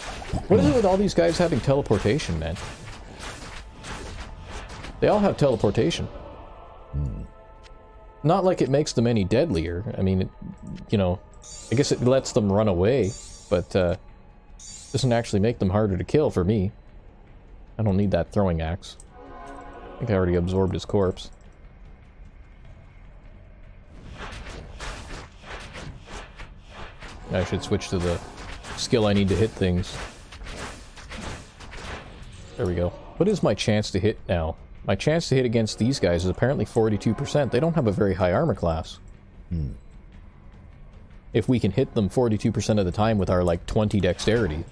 what is it with all these guys having teleportation, man? They all have teleportation. Not like it makes them any deadlier. I mean, you know, I guess it lets them run away, but doesn't actually make them harder to kill for me. I don't need that throwing axe. I think I already absorbed his corpse. I should switch to the skill I need to hit things. There we go. What is my chance to hit now? My chance to hit against these guys is apparently 42%. They don't have a very high armor class. If we can hit them 42% of the time with our, like, 20 dexterity.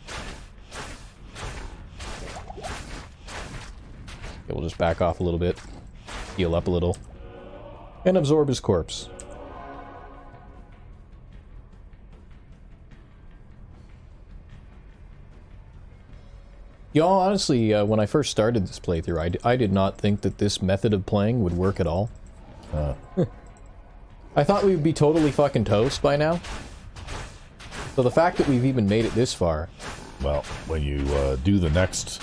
Okay, we'll just back off a little bit. Heal up a little. And absorb his corpse. Y'all, honestly, when I first started this playthrough, I did not think that this method of playing would work at all. I thought we'd be totally fucking toast by now. So the fact that we've even made it this far... Well, when you do the next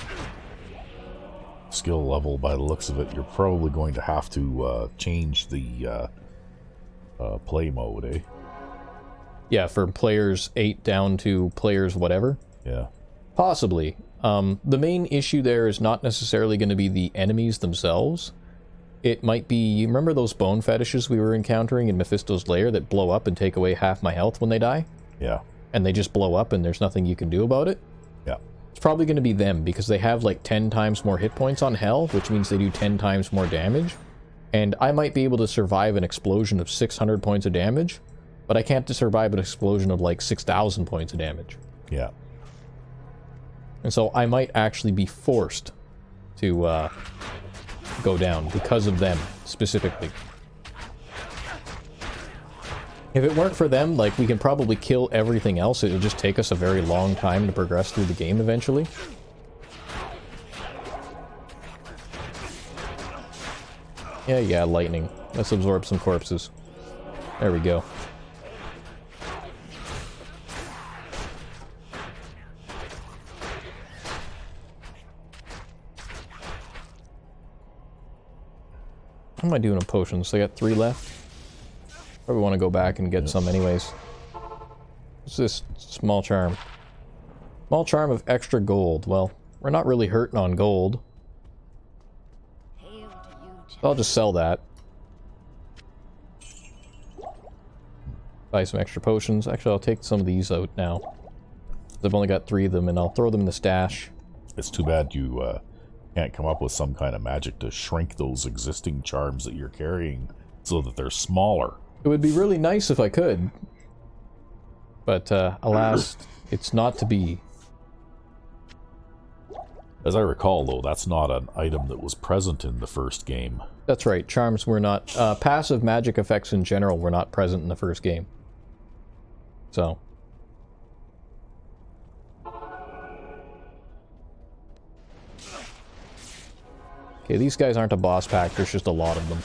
skill level, by the looks of it, you're probably going to have to change the play mode, eh? Yeah, from players 8 down to players whatever? Yeah. Possibly. The main issue there is not necessarily going to be the enemies themselves. It might be... You remember those bone fetishes we were encountering in Mephisto's lair that blow up and take away half my health when they die? Yeah. And they just blow up and there's nothing you can do about it? Yeah. It's probably going to be them, because they have like 10 times more hit points on hell, which means they do 10 times more damage. And I might be able to survive an explosion of 600 points of damage, but I can't survive an explosion of like 6,000 points of damage. Yeah. And so I might actually be forced to go down because of them, specifically. If it weren't for them, like, we can probably kill everything else. It'll just take us a very long time to progress through the game eventually. Yeah, lightning. Let's absorb some corpses. There we go. What am I doing in potions? I got 3 left. Probably want to go back and get some anyways. What's this? Small charm. Small charm of extra gold. Well, we're not really hurting on gold. So I'll just sell that. Buy some extra potions. Actually, I'll take some of these out now. I've only got 3 of them, and I'll throw them in the stash. It's too bad you can't come up with some kind of magic to shrink those existing charms that you're carrying so that they're smaller. It would be really nice if I could. But, alas, it's not to be. As I recall, though, that's not an item that was present in the first game. That's right, charms were not... passive magic effects in general were not present in the first game. So... Okay, these guys aren't a boss pack, there's just a lot of them.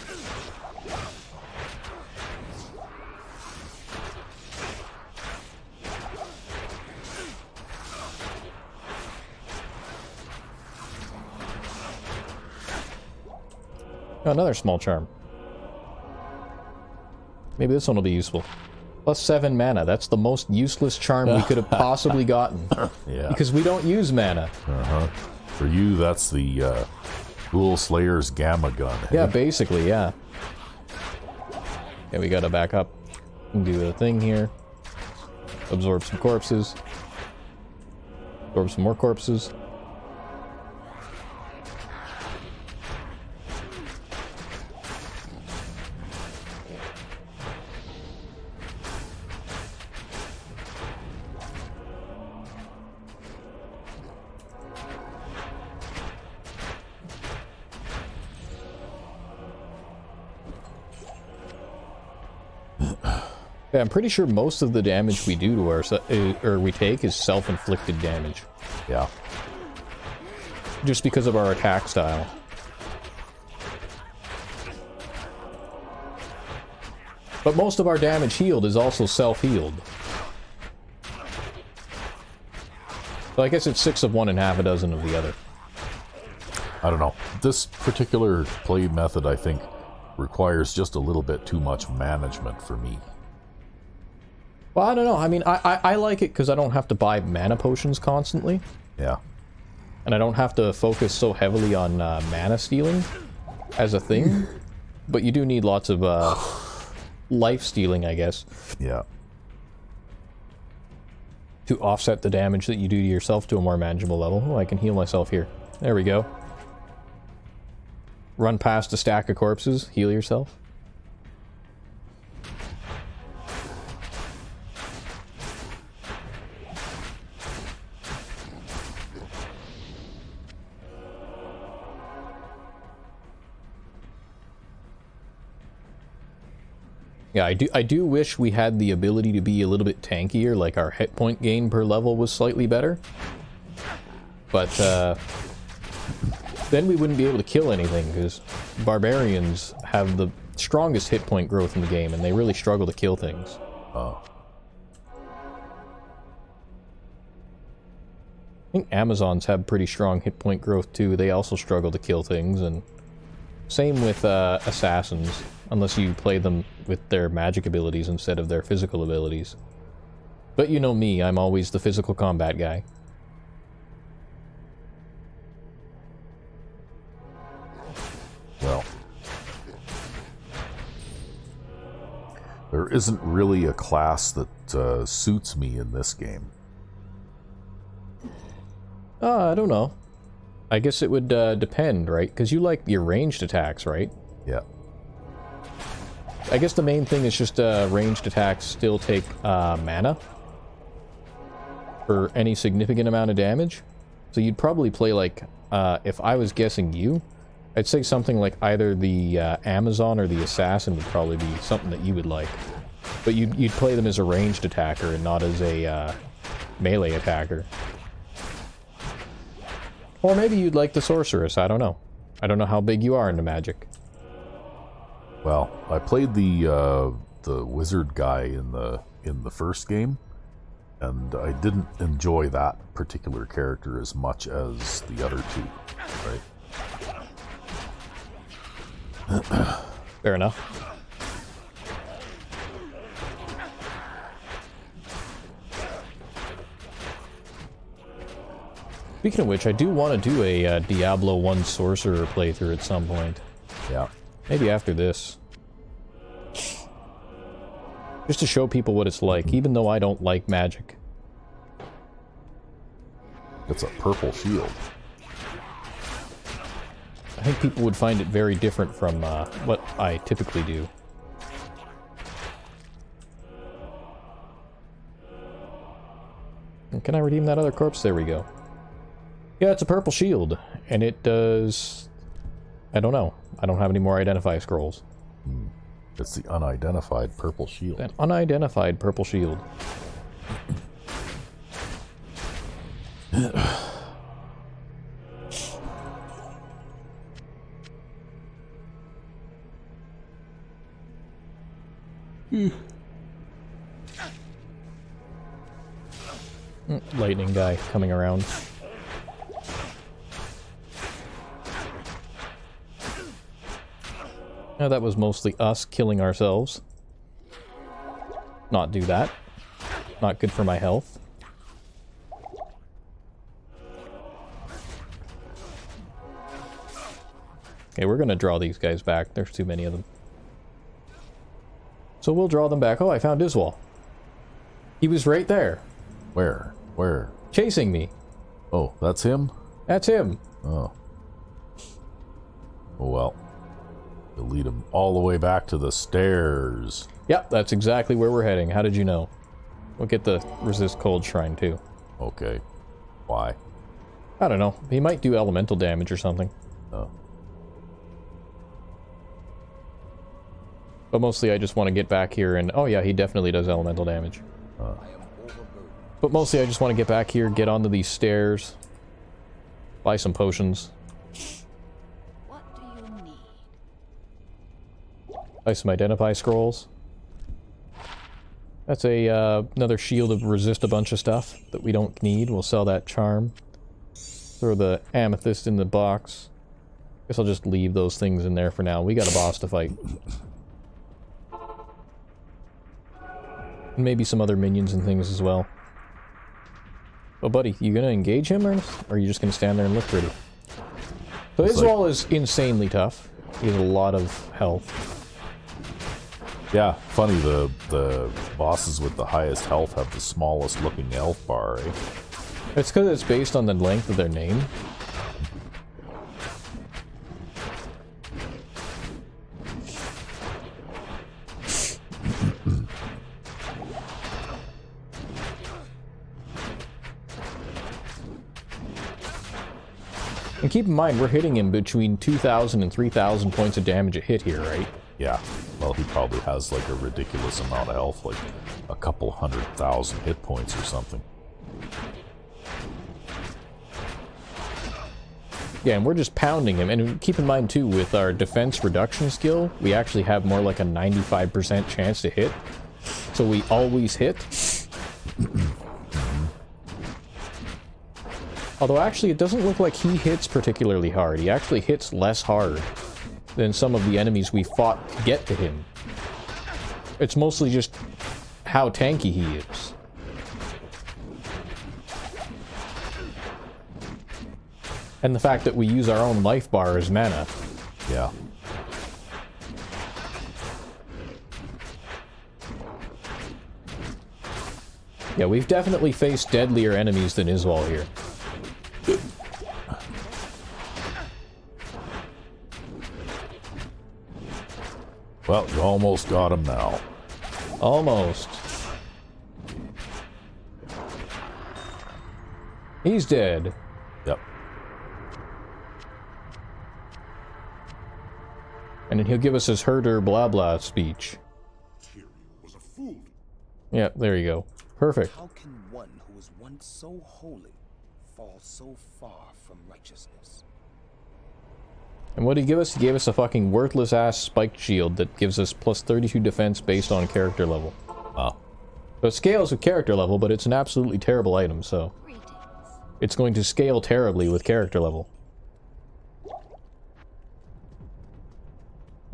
Oh, another small charm. Maybe this one will be useful. Plus 7 mana, that's the most useless charm we could have possibly gotten. Yeah. Because we don't use mana. Uh-huh. For you, that's the, Ghoul Slayer's Gamma Gun. Yeah, basically, yeah. Okay, we gotta back up and do the thing here. Absorb some corpses. Absorb some more corpses. Yeah, I'm pretty sure most of the damage we do to or we take is self-inflicted damage. Yeah. Just because of our attack style. But most of our damage healed is also self-healed. So I guess it's 6 of one and half a dozen of the other. I don't know. This particular play method, I think, requires just a little bit too much management for me. Well, I don't know. I mean, I like it because I don't have to buy mana potions constantly. Yeah. And I don't have to focus so heavily on mana stealing as a thing. But you do need lots of life stealing, I guess. Yeah. To offset the damage that you do to yourself to a more manageable level. Oh, I can heal myself here. There we go. Run past a stack of corpses, heal yourself. Yeah, I do wish we had the ability to be a little bit tankier, like our hit point gain per level was slightly better. But, then we wouldn't be able to kill anything, because barbarians have the strongest hit point growth in the game, and they really struggle to kill things. Oh. I think Amazons have pretty strong hit point growth too. They also struggle to kill things, and same with assassins, unless you play them with their magic abilities instead of their physical abilities. But you know me, I'm always the physical combat guy. Well, there isn't really a class that suits me in this game. I don't know. I guess it would depend, right? Because you like your ranged attacks, right? Yeah. I guess the main thing is just ranged attacks still take mana for any significant amount of damage. So you'd probably play like, if I was guessing you, I'd say something like either the Amazon or the Assassin would probably be something that you would like. But you'd play them as a ranged attacker and not as a melee attacker. Or maybe you'd like the Sorceress, I don't know. I don't know how big you are into magic. Well, I played the wizard guy in the first game, and I didn't enjoy that particular character as much as the other two, right? Fair enough. Speaking of which, I do want to do a Diablo 1 Sorcerer playthrough at some point. Yeah. Maybe after this. Just to show people what it's like, even though I don't like magic. It's a purple shield. I think people would find it very different from what I typically do. Can I redeem that other corpse? There we go. Yeah, it's a purple shield, and it does... I don't know. I don't have any more identify scrolls. It's the unidentified purple shield. An unidentified purple shield. Lightning guy coming around. Now that was mostly us killing ourselves. Not do that. Not good for my health. Okay, we're gonna draw these guys back. There's too many of them. So we'll draw them back. Oh, I found Izual. He was right there. Where? Where? Chasing me. Oh, that's him? That's him. Oh. Oh well. You'll lead him all the way back to the stairs. Yep, that's exactly where we're heading. How did you know? We'll get the resist cold shrine too. Okay. Why? I don't know. He might do elemental damage or something. Oh. But mostly I just want to get back here and... Oh yeah, he definitely does elemental damage. But mostly I just want to get back here, get onto these stairs, buy some potions. What do you need? Buy some identify scrolls. That's a another shield to resist a bunch of stuff that we don't need. We'll sell that charm. Throw the amethyst in the box. Guess I'll just leave those things in there for now. We got a boss to fight. And maybe some other minions and things as well. Oh, buddy, you gonna engage him, or are you just gonna stand there and look pretty? So Izual is insanely tough. He has a lot of health. Yeah, funny, the bosses with the highest health have the smallest looking health bar, eh? It's because it's based on the length of their name. And keep in mind, we're hitting him between 2,000 and 3,000 points of damage a hit here, right? Yeah. Well, he probably has like a ridiculous amount of health, like a couple 100,000 hit points or something. Yeah, and we're just pounding him. And keep in mind, too, with our defense reduction skill, we actually have more like a 95% chance to hit. So we always hit. Although actually it doesn't look like he hits particularly hard. He actually hits less hard than some of the enemies we fought to get to him. It's mostly just how tanky he is. And the fact that we use our own life bar as mana. Yeah. Yeah, we've definitely faced deadlier enemies than Izual here. Well, you almost got him now. Almost. He's dead. Yep. And then he'll give us his herder blah blah speech. Was a fool. Yeah, there you go. Perfect. How can one who was once so holy fall so far from righteousness? And what did he give us? He gave us a fucking worthless ass spiked shield that gives us plus 32 defense based on character level. Oh. So it scales with character level, but it's an absolutely terrible item, so... Greetings. It's going to scale terribly with character level.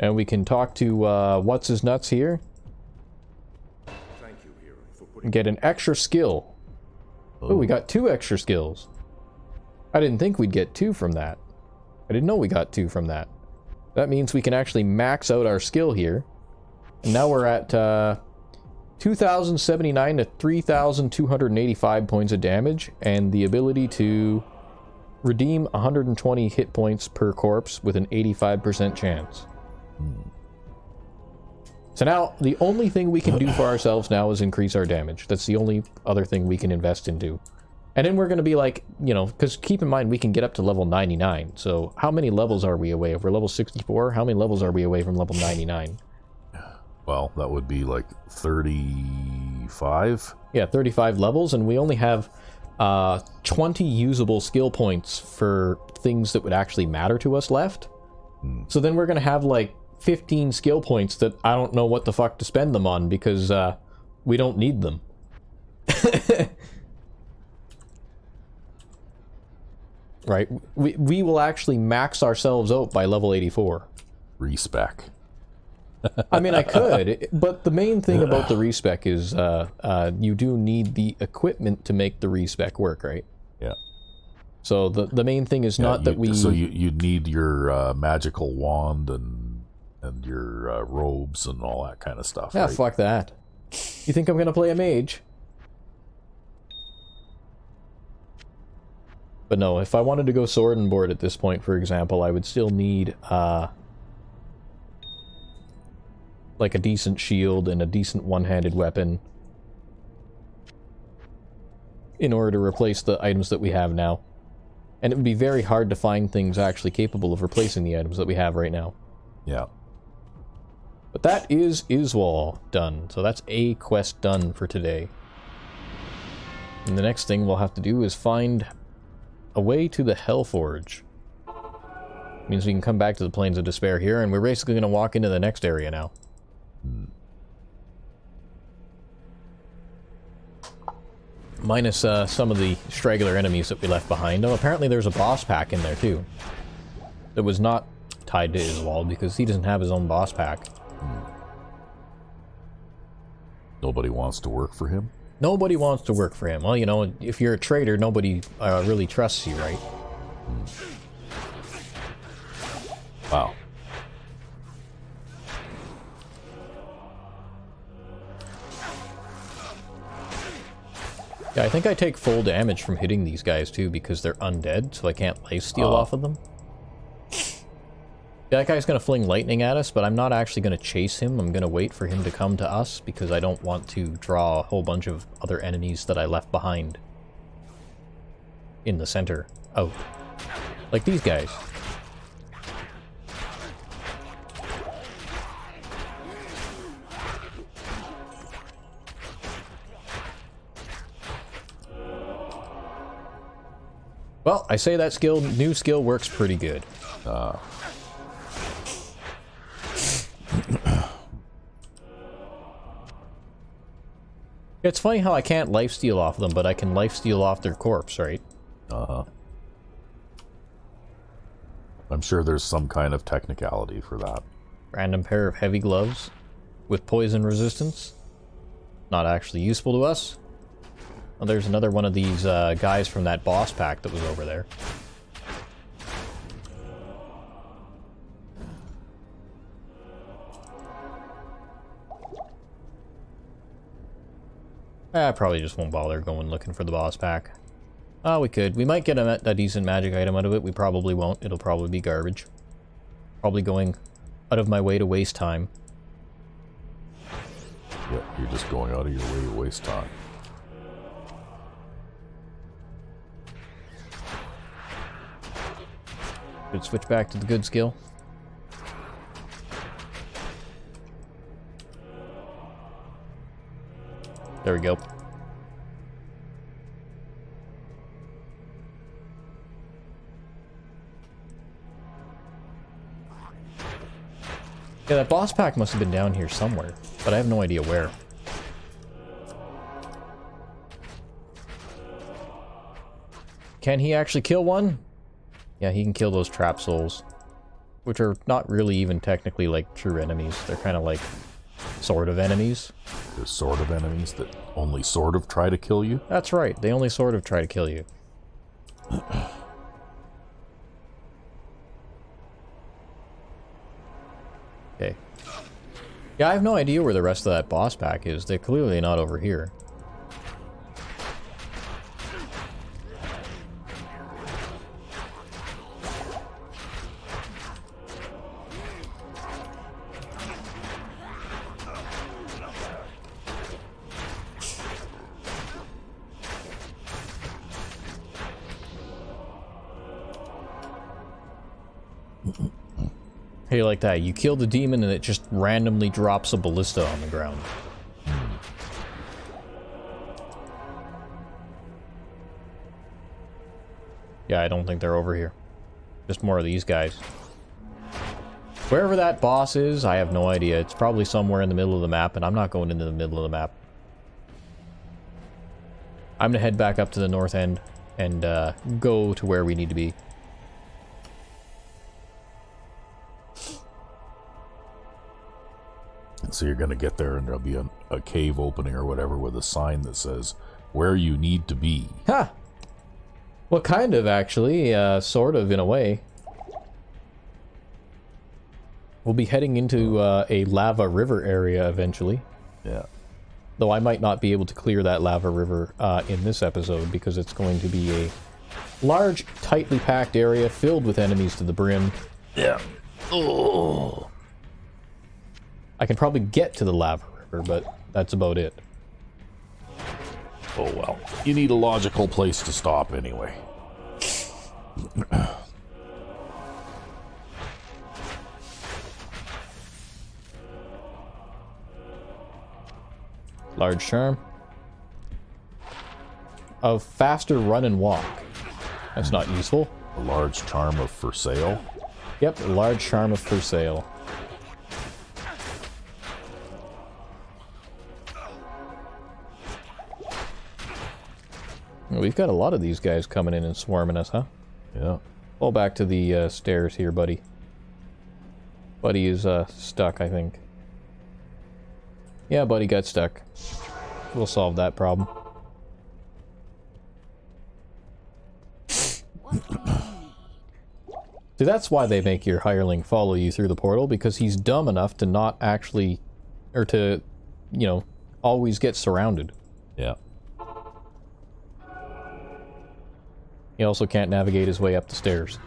And we can talk to, what's his nuts here? Thank you, hero, for putting And get an extra skill. Oh, we got 2 extra skills. I didn't think we'd get 2 from that. I didn't know we got 2 from that. That means we can actually max out our skill here. And now we're at 2,079 to 3,285 points of damage, and the ability to redeem 120 hit points per corpse with an 85% chance. So now, the only thing we can do for ourselves now is increase our damage. That's the only other thing we can invest into. And then we're going to be like, you know, because keep in mind we can get up to level 99. So how many levels are we away? If we're level 64, how many levels are we away from level 99? Well, that would be like 35? Yeah, 35 levels, and we only have 20 usable skill points for things that would actually matter to us left. So then we're going to have like 15 skill points that I don't know what the fuck to spend them on because we don't need them. Right? We will actually max ourselves out by level 84. Respec. I mean, I could, but the main thing about the respec is you do need the equipment to make the respec work, right? Yeah. So the main thing is not that we... So you need your magical wand and your robes and all that kind of stuff, Yeah, right? fuck that. You think I'm going to play a mage? But no, if I wanted to go sword and board at this point, for example, I would still need like a decent shield and a decent one-handed weapon in order to replace the items that we have now. And it would be very hard to find things actually capable of replacing the items that we have right now. Yeah. But that is Izual done, so that's a quest done for today. And the next thing we'll have to do is find a way to the Hellforge. Means we can come back to the Plains of Despair here, and we're basically going to walk into the next area now. Minus some of the straggler enemies that we left behind. Oh, apparently there's a boss pack in there too. That was not tied to Izual because he doesn't have his own boss pack. Nobody wants to work for him? Nobody wants to work for him. Well, you know, if you're a trader, nobody really trusts you, right? Wow. Yeah, I think I take full damage from hitting these guys too because they're undead, so I can't lifesteal off of them. Yeah, that guy's gonna fling lightning at us, but I'm not actually gonna chase him. I'm gonna wait for him to come to us because I don't want to draw a whole bunch of other enemies that I left behind in the center out. Like these guys. Well, I say that new skill works pretty good. It's funny how I can't lifesteal off them, but I can lifesteal off their corpse, right? I'm sure there's some kind of technicality for that. Random pair of heavy gloves with poison resistance. Not actually useful to us. Oh, there's another one of these guys from that boss pack that was over there. I probably just won't bother going looking for the boss pack. Oh, we could. We might get a decent magic item out of it. We probably won't. It'll probably be garbage. Probably going out of my way to waste time. Yeah, you're just going out of your way to waste time. Should switch back to the good skill. There we go. Yeah, that boss pack must have been down here somewhere, but I have no idea where. Can he actually kill one? Yeah, he can kill those trap souls, which are not really even technically like true enemies. They're kind of like sort of enemies. There's sort of enemies that only sort of try to kill you? That's right, they only sort of try to kill you. Okay. Yeah, I have no idea where the rest of that boss pack is. They're clearly not over here. Hey, like that. You kill the demon and it just randomly drops a ballista on the ground. Yeah, I don't think they're over here. Just more of these guys. Wherever that boss is, I have no idea. It's probably somewhere in the middle of the map, and I'm not going into the middle of the map. I'm gonna head back up to the north end and go to where we need to be. So you're gonna get there and there'll be a cave opening or whatever with a sign that says, where you need to be. Ha! Well, kind of, actually. Sort of, in a way. We'll be heading into a lava river area eventually. Yeah. Though I might not be able to clear that lava river in this episode because it's going to be a large, tightly packed area filled with enemies to the brim. Yeah. Oh. I can probably get to the lava river, but that's about it. Oh well. You need a logical place to stop anyway. Large charm. Of faster run and walk. That's not useful. A large charm of for sale. Yep, a large charm of for sale. We've got a lot of these guys coming in and swarming us, huh? Yeah. Fall back to the stairs here, buddy. Buddy is stuck, I think. Yeah, buddy got stuck. We'll solve that problem. See, that's why they make your hireling follow you through the portal, because he's dumb enough to not actually, or to, you know, always get surrounded. Yeah. He also can't navigate his way up the stairs.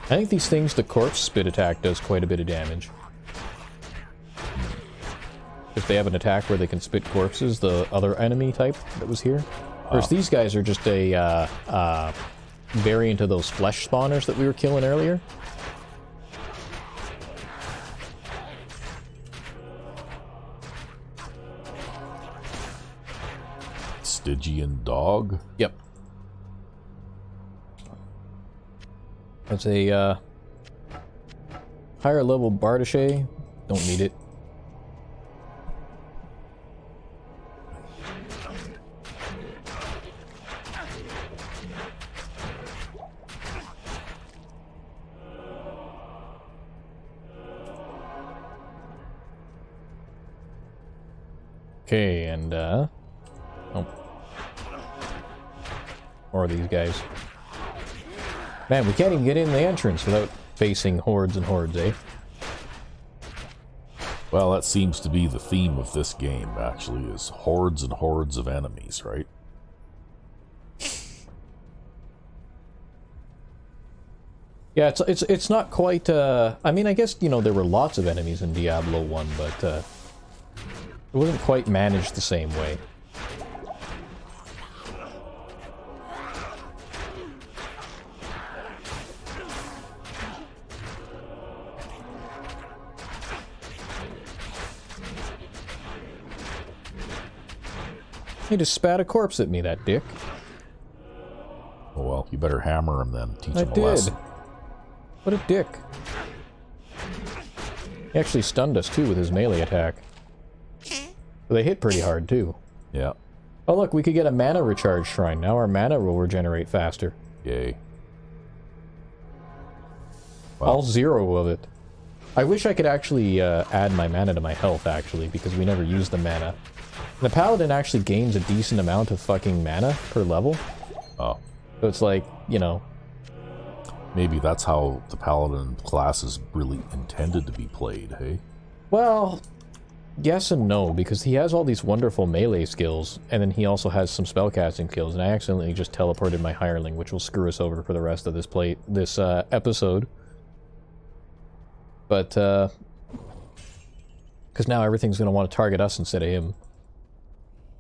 I think these things, the corpse spit attack does quite a bit of damage. If they have an attack where they can spit corpses, the other enemy type that was here. Whereas these guys are just a variant of those flesh spawners that we were killing earlier. Stygian dog? Yep. That's a higher level Bardachet. Don't need it. Okay, and oh. More of these guys. Man, we can't even get in the entrance without facing hordes and hordes, eh? Well, that seems to be the theme of this game, actually, is hordes and hordes of enemies, right? Yeah, it's not quite, I mean, I guess, you know, there were lots of enemies in Diablo 1, but, it wasn't quite managed the same way. He just spat a corpse at me, that dick. Oh well, you better hammer him then, teach I him a did. lesson. What a dick. He actually stunned us, too, with his melee attack. They hit pretty hard, too. Yeah. Oh, look, we could get a mana recharge shrine. Now our mana will regenerate faster. Yay. All 0 of it. I wish I could actually add my mana to my health, actually, because we never use the mana. The Paladin actually gains a decent amount of fucking mana per level. Oh. So it's like, you know... Maybe that's how the Paladin class is really intended to be played, hey? Well, yes and no, because he has all these wonderful melee skills, and then he also has some spellcasting skills, and I accidentally just teleported my hireling, which will screw us over for the rest of this episode. But, because now everything's going to want to target us instead of him.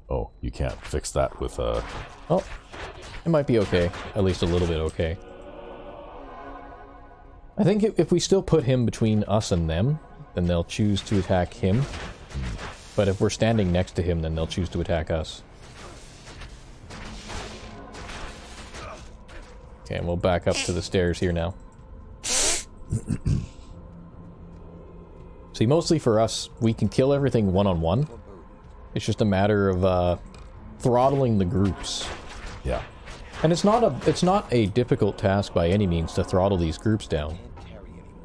Oh, you can't fix that with Oh. It might be okay. At least a little bit okay. I think if we still put him between us and them, then they'll choose to attack him. But if we're standing next to him, then they'll choose to attack us. Okay, and we'll back up to the stairs here now. See, mostly for us, we can kill everything one-on-one. It's just a matter of throttling the groups. Yeah. And it's not a difficult task by any means to throttle these groups down.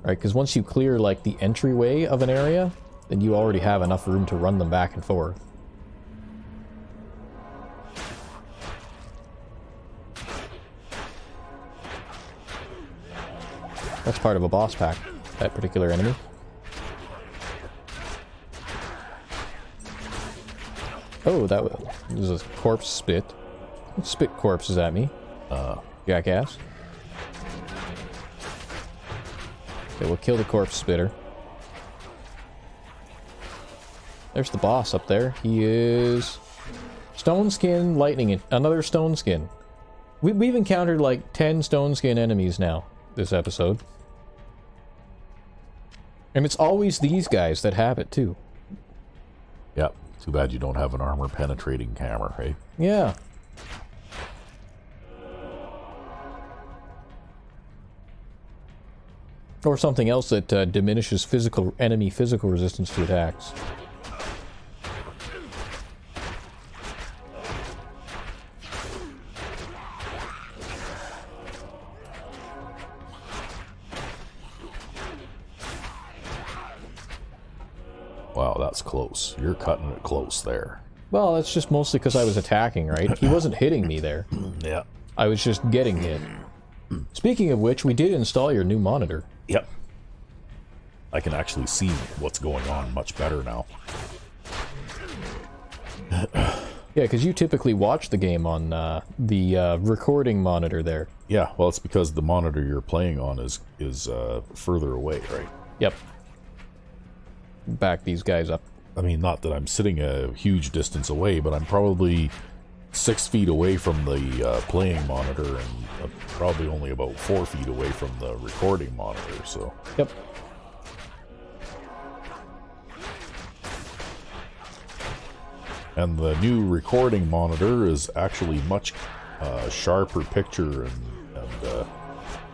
Right, because once you clear, like, the entryway of an area, then you already have enough room to run them back and forth. That's part of a boss pack, that particular enemy. Oh, that was a corpse spit. Spit corpses at me. Jackass. Okay, we'll kill the corpse spitter. There's the boss up there. He is... Stone Skin Lightning. Another Stone Skin. We've encountered like 10 Stone Skin enemies now, this episode. And it's always these guys that have it, too. Yep. Too bad you don't have an armor-penetrating hammer, right? Yeah. Or something else that diminishes enemy physical resistance to attacks. Wow, that's close. You're cutting it close there. Well, that's just mostly because I was attacking, right? He wasn't hitting me there. Yeah. I was just getting hit. Speaking of which, we did install your new monitor. Yep. I can actually see what's going on much better now. Yeah, because you typically watch the game on the recording monitor there. Yeah, well, it's because the monitor you're playing on is further away, right? Yep. Back these guys up. I mean, not that I'm sitting a huge distance away, but I'm probably 6 feet away from the playing monitor and probably only about 4 feet away from the recording monitor, so... Yep. And the new recording monitor is actually much sharper picture and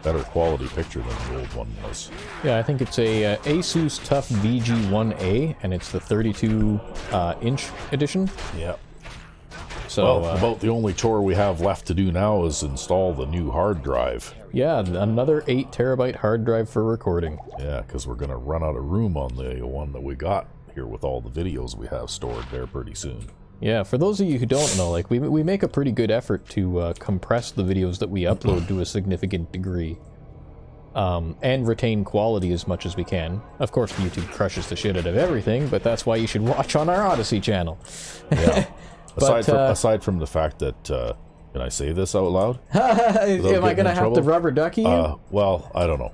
better quality picture than the old one was. Yeah, I think it's a Asus TUF VG1A, and it's the 32-inch edition. Yeah. So, well, about the only chore we have left to do now is install the new hard drive. Yeah, another 8 terabyte hard drive for recording. Yeah, because we're going to run out of room on the one that we got here with all the videos we have stored there pretty soon. Yeah, for those of you who don't know, like we make a pretty good effort to compress the videos that we upload to a significant degree. And retain quality as much as we can. Of course, YouTube crushes the shit out of everything, but that's why you should watch on our Odyssey channel. Yeah. But, aside from the fact that, can I say this out loud? Am I going to have to rubber ducky you? Well, I don't know.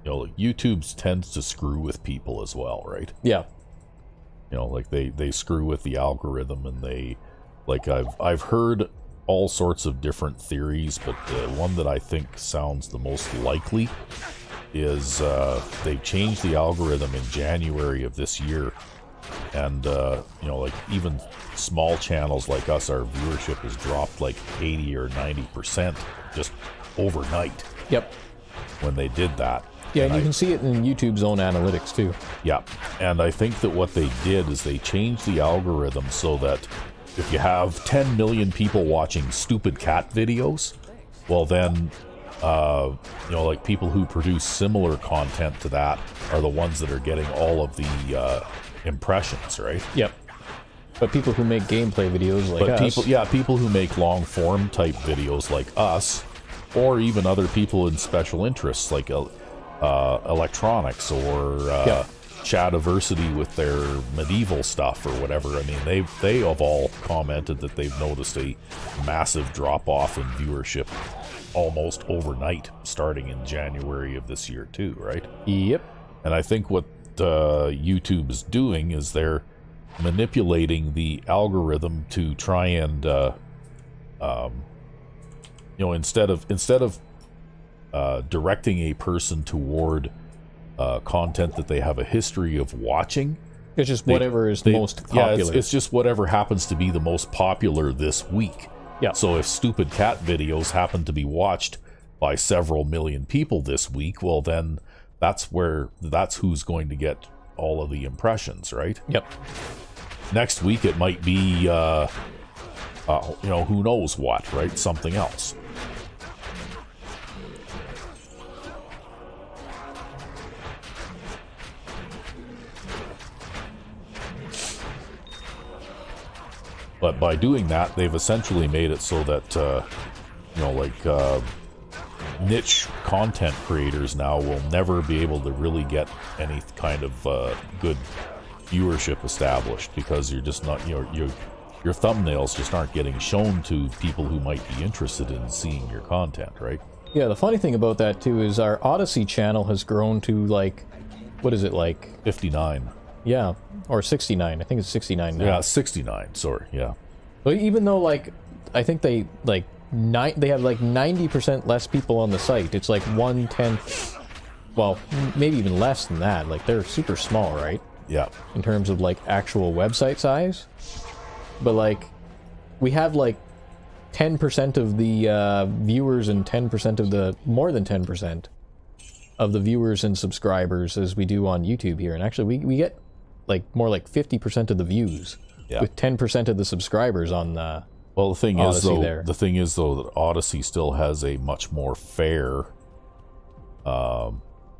You know, like YouTube tends to screw with people as well, right? Yeah. You know, like they screw with the algorithm, and they, like, I've heard all sorts of different theories, but the one that I think sounds the most likely is they changed the algorithm in January of this year, and you know, like, even small channels like us, our viewership has dropped like 80 or 90% just overnight. Yep. When they did that. Yeah, and you can see it in YouTube's own analytics too. Yeah, and I think that what they did is they changed the algorithm so that if you have 10 million people watching stupid cat videos, well then, you know, like, people who produce similar content to that are the ones that are getting all of the impressions, right? Yep. But people who make gameplay videos like us... people who make long-form type videos like us, or even other people in special interests like electronics or Chadiversity with their medieval stuff or whatever. I mean, they have all commented that they've noticed a massive drop-off in viewership almost overnight, starting in January of this year too, right? Yep. And I think what YouTube is doing is they're manipulating the algorithm to try and instead of directing a person toward content that they have a history of watching, It's just whatever is most popular. Yeah, it's just whatever happens to be the most popular this week. Yeah. So if stupid cat videos happen to be watched by several million people this week, well then that's who's going to get all of the impressions, right? Yep. Next week it might be who knows what, right? Something else. But by doing that, they've essentially made it so that, niche content creators now will never be able to really get any kind of good viewership established, because you're just not, your thumbnails just aren't getting shown to people who might be interested in seeing your content, right? Yeah, the funny thing about that, too, is our Odyssey channel has grown to, like, what is it, like? 59. Yeah, or 69. I think it's 69 now. Yeah, 69, sorry, yeah. But even though, like, I think they have, like, 90% less people on the site. It's, like, 1/10, well, maybe even less than that. Like, they're super small, right? Yeah. In terms of, like, actual website size. But, like, we have, like, 10% of the viewers and 10% of the, more than 10% of the viewers and subscribers as we do on YouTube here. And actually, we get, like, more like 50% of the views, with 10% of the subscribers on the well, the thing Odyssey is though that Odyssey still has a much more fair. I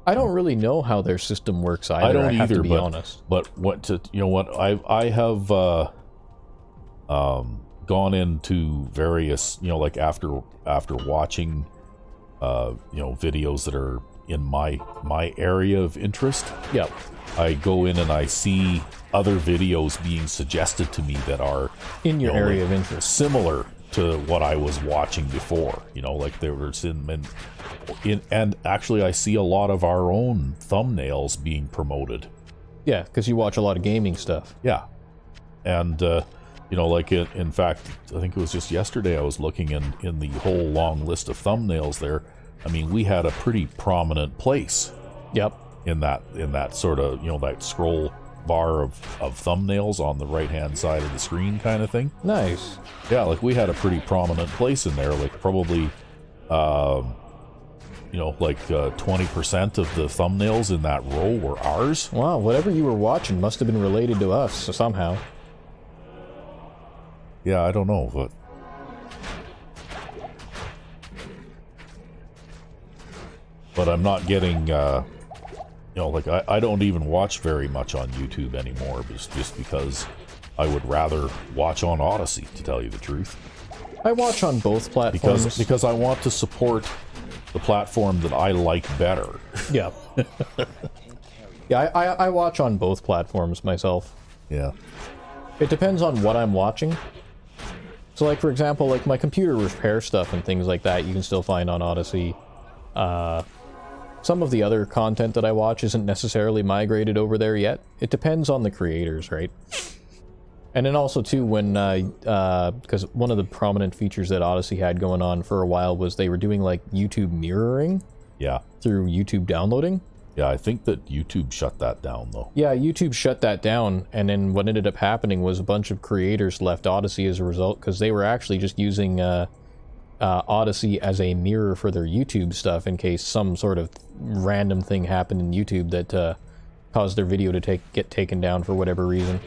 don't really know how their system works either. I don't have either, to be honest. But I have gone into various, like after watching videos that are in my area of interest. Yep. I go in and I see other videos being suggested to me that are in your area of interest, similar to what I was watching before. Like there was and actually I see a lot of our own thumbnails being promoted. Yeah, because you watch a lot of gaming stuff. Yeah, and in fact, I think it was just yesterday I was looking in the whole long list of thumbnails there. I mean, we had a pretty prominent place. Yep. In that sort of, that scroll bar of thumbnails on the right-hand side of the screen kind of thing. Nice. Yeah, like we had a pretty prominent place in there, like probably, 20% of the thumbnails in that row were ours. Wow, whatever you were watching must have been related to us somehow. Yeah, I don't know, but I'm not getting, I don't even watch very much on YouTube anymore, just because I would rather watch on Odyssey, to tell you the truth. I watch on both platforms. Because I want to support the platform that I like better. Yeah. Yeah, I watch on both platforms myself. Yeah. It depends on what I'm watching. So, like, for example, like my computer repair stuff and things like that, you can still find on Odyssey. Some of the other content that I watch isn't necessarily migrated over there yet. It depends on the creators, right? And then also, too, when, because one of the prominent features that Odyssey had going on for a while was they were doing, like, YouTube mirroring. Yeah. Through YouTube downloading. Yeah, I think that YouTube shut that down, though. Yeah, YouTube shut that down, and then what ended up happening was a bunch of creators left Odyssey as a result, because they were actually just using, Odyssey as a mirror for their YouTube stuff in case some sort of random thing happened in YouTube that caused their video to get taken down for whatever reason.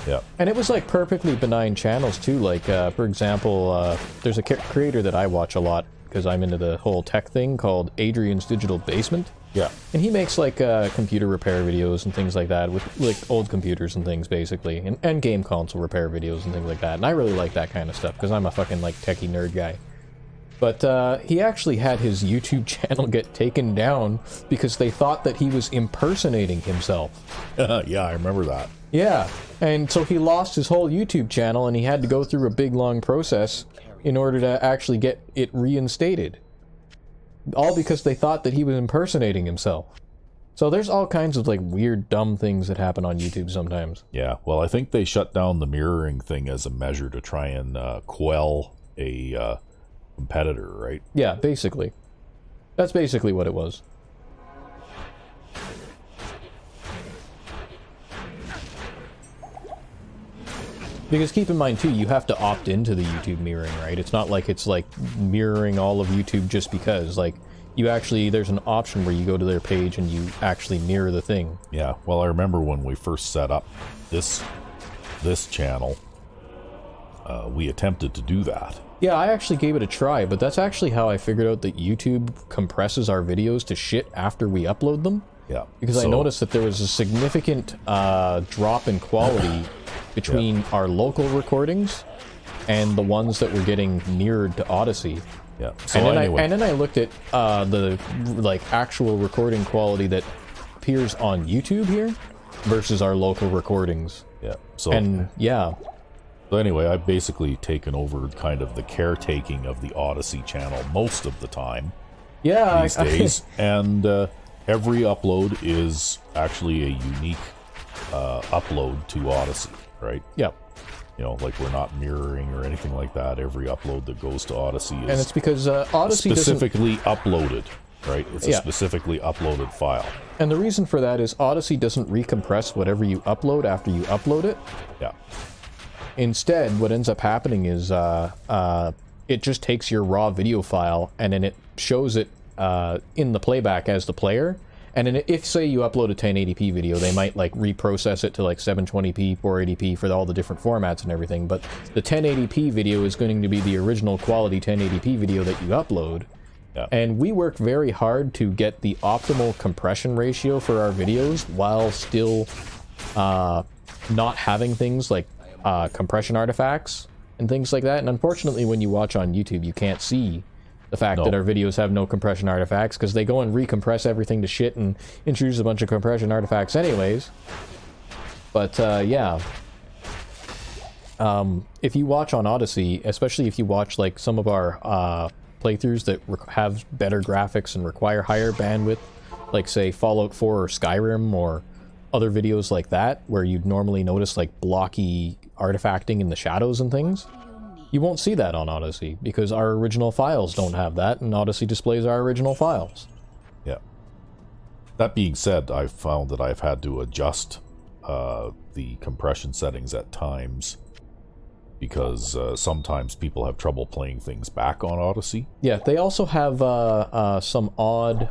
Yeah. And it was like perfectly benign channels too. Like for example, there's a creator that I watch a lot because I'm into the whole tech thing called Adrian's Digital Basement. Yeah. And he makes like computer repair videos and things like that with like old computers and things basically, and game console repair videos and things like that. And I really like that kind of stuff because I'm a fucking like techie nerd guy. But he actually had his YouTube channel get taken down because they thought that he was impersonating himself. Yeah, I remember that. Yeah, and so he lost his whole YouTube channel and he had to go through a big long process in order to actually get it reinstated. All because they thought that he was impersonating himself. So there's all kinds of like weird, dumb things that happen on YouTube sometimes. Yeah, well, I think they shut down the mirroring thing as a measure to try and quell a competitor, right? Yeah, basically. That's basically what it was. Because keep in mind, too, you have to opt into the YouTube mirroring, right? It's not like it's, like, mirroring all of YouTube just because. Like, you actually, there's an option where you go to their page and you actually mirror the thing. Yeah, well, I remember when we first set up this channel, we attempted to do that. Yeah, I actually gave it a try, but that's actually how I figured out that YouTube compresses our videos to shit after we upload them. Yeah. Because I noticed that there was a significant drop in quality between our local recordings and the ones that were getting mirrored to Odyssey. Yeah. So and then I looked at the like actual recording quality that appears on YouTube here versus our local recordings. Yeah. So So anyway, I've basically taken over kind of the caretaking of the Odyssey channel most of the time. Yeah. These days, and every upload is actually a unique upload to Odyssey, right? Yeah. You know, like we're not mirroring or anything like that. Every upload that goes to Odyssey is and it's because Odyssey specifically uploaded, right? It's a specifically uploaded file. And the reason for that is Odyssey doesn't recompress whatever you upload after you upload it. Yeah. Instead, what ends up happening is it just takes your raw video file and then it shows it in the playback as the player. And then if, say, you upload a 1080p video, they might, like, reprocess it to, like, 720p, 480p for all the different formats and everything. But the 1080p video is going to be the original quality 1080p video that you upload. Yeah. And we work very hard to get the optimal compression ratio for our videos while still not having things like compression artifacts and things like that. And unfortunately, when you watch on YouTube, you can't see the fact that our videos have no compression artifacts because they go and recompress everything to shit and introduce a bunch of compression artifacts anyways. But yeah, if you watch on Odyssey, especially if you watch like some of our playthroughs that have better graphics and require higher bandwidth, like say Fallout 4 or Skyrim or other videos like that, where you'd normally notice like blocky artifacting in the shadows and things, you won't see that on Odyssey because our original files don't have that, and Odyssey displays our original files. Yeah. That being said, I've found that I've had to adjust the compression settings at times because sometimes people have trouble playing things back on Odyssey. Yeah, they also have some odd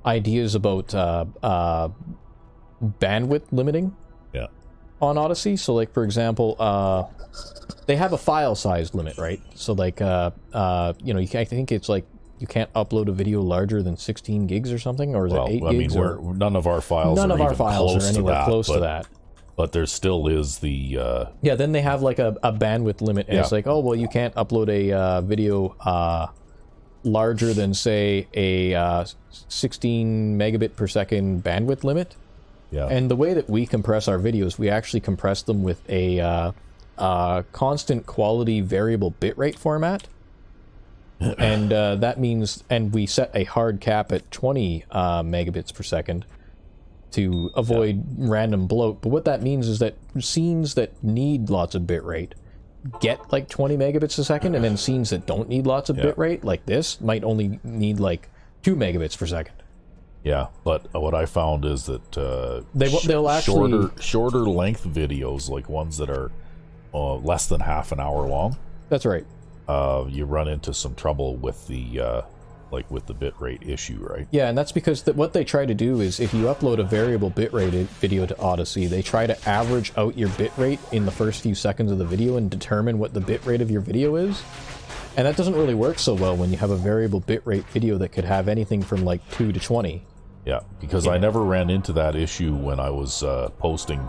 ideas about bandwidth limiting. Yeah. On Odyssey. So, like, for example, they have a file size limit, right? So, like, you know, I think it's like you can't upload a video larger than 16 gigs or something, or is it 8 gigs? I mean, none of our files are anywhere close to that. But there still is the... Yeah, then they have, like, a bandwidth limit, and it's like, oh, well, you can't upload a video larger than, say, a 16 megabit per second bandwidth limit. Yeah. And the way that we compress our videos, we actually compress them with a constant quality variable bitrate format. And that means, and we set a hard cap at 20 megabits per second to avoid random bloat. But what that means is that scenes that need lots of bitrate get like 20 megabits a second, and then scenes that don't need lots of bitrate, like this, might only need like 2 megabits per second. Yeah, but what I found is that they'll actually shorter length videos, like ones that are less than half an hour long. That's right. You run into some trouble with the with the bitrate issue, right? Yeah, and that's because what they try to do is if you upload a variable bitrate video to Odyssey, they try to average out your bitrate in the first few seconds of the video and determine what the bitrate of your video is. And that doesn't really work so well when you have a variable bitrate video that could have anything from like 2 to 20. Yeah, because I never ran into that issue when I was posting,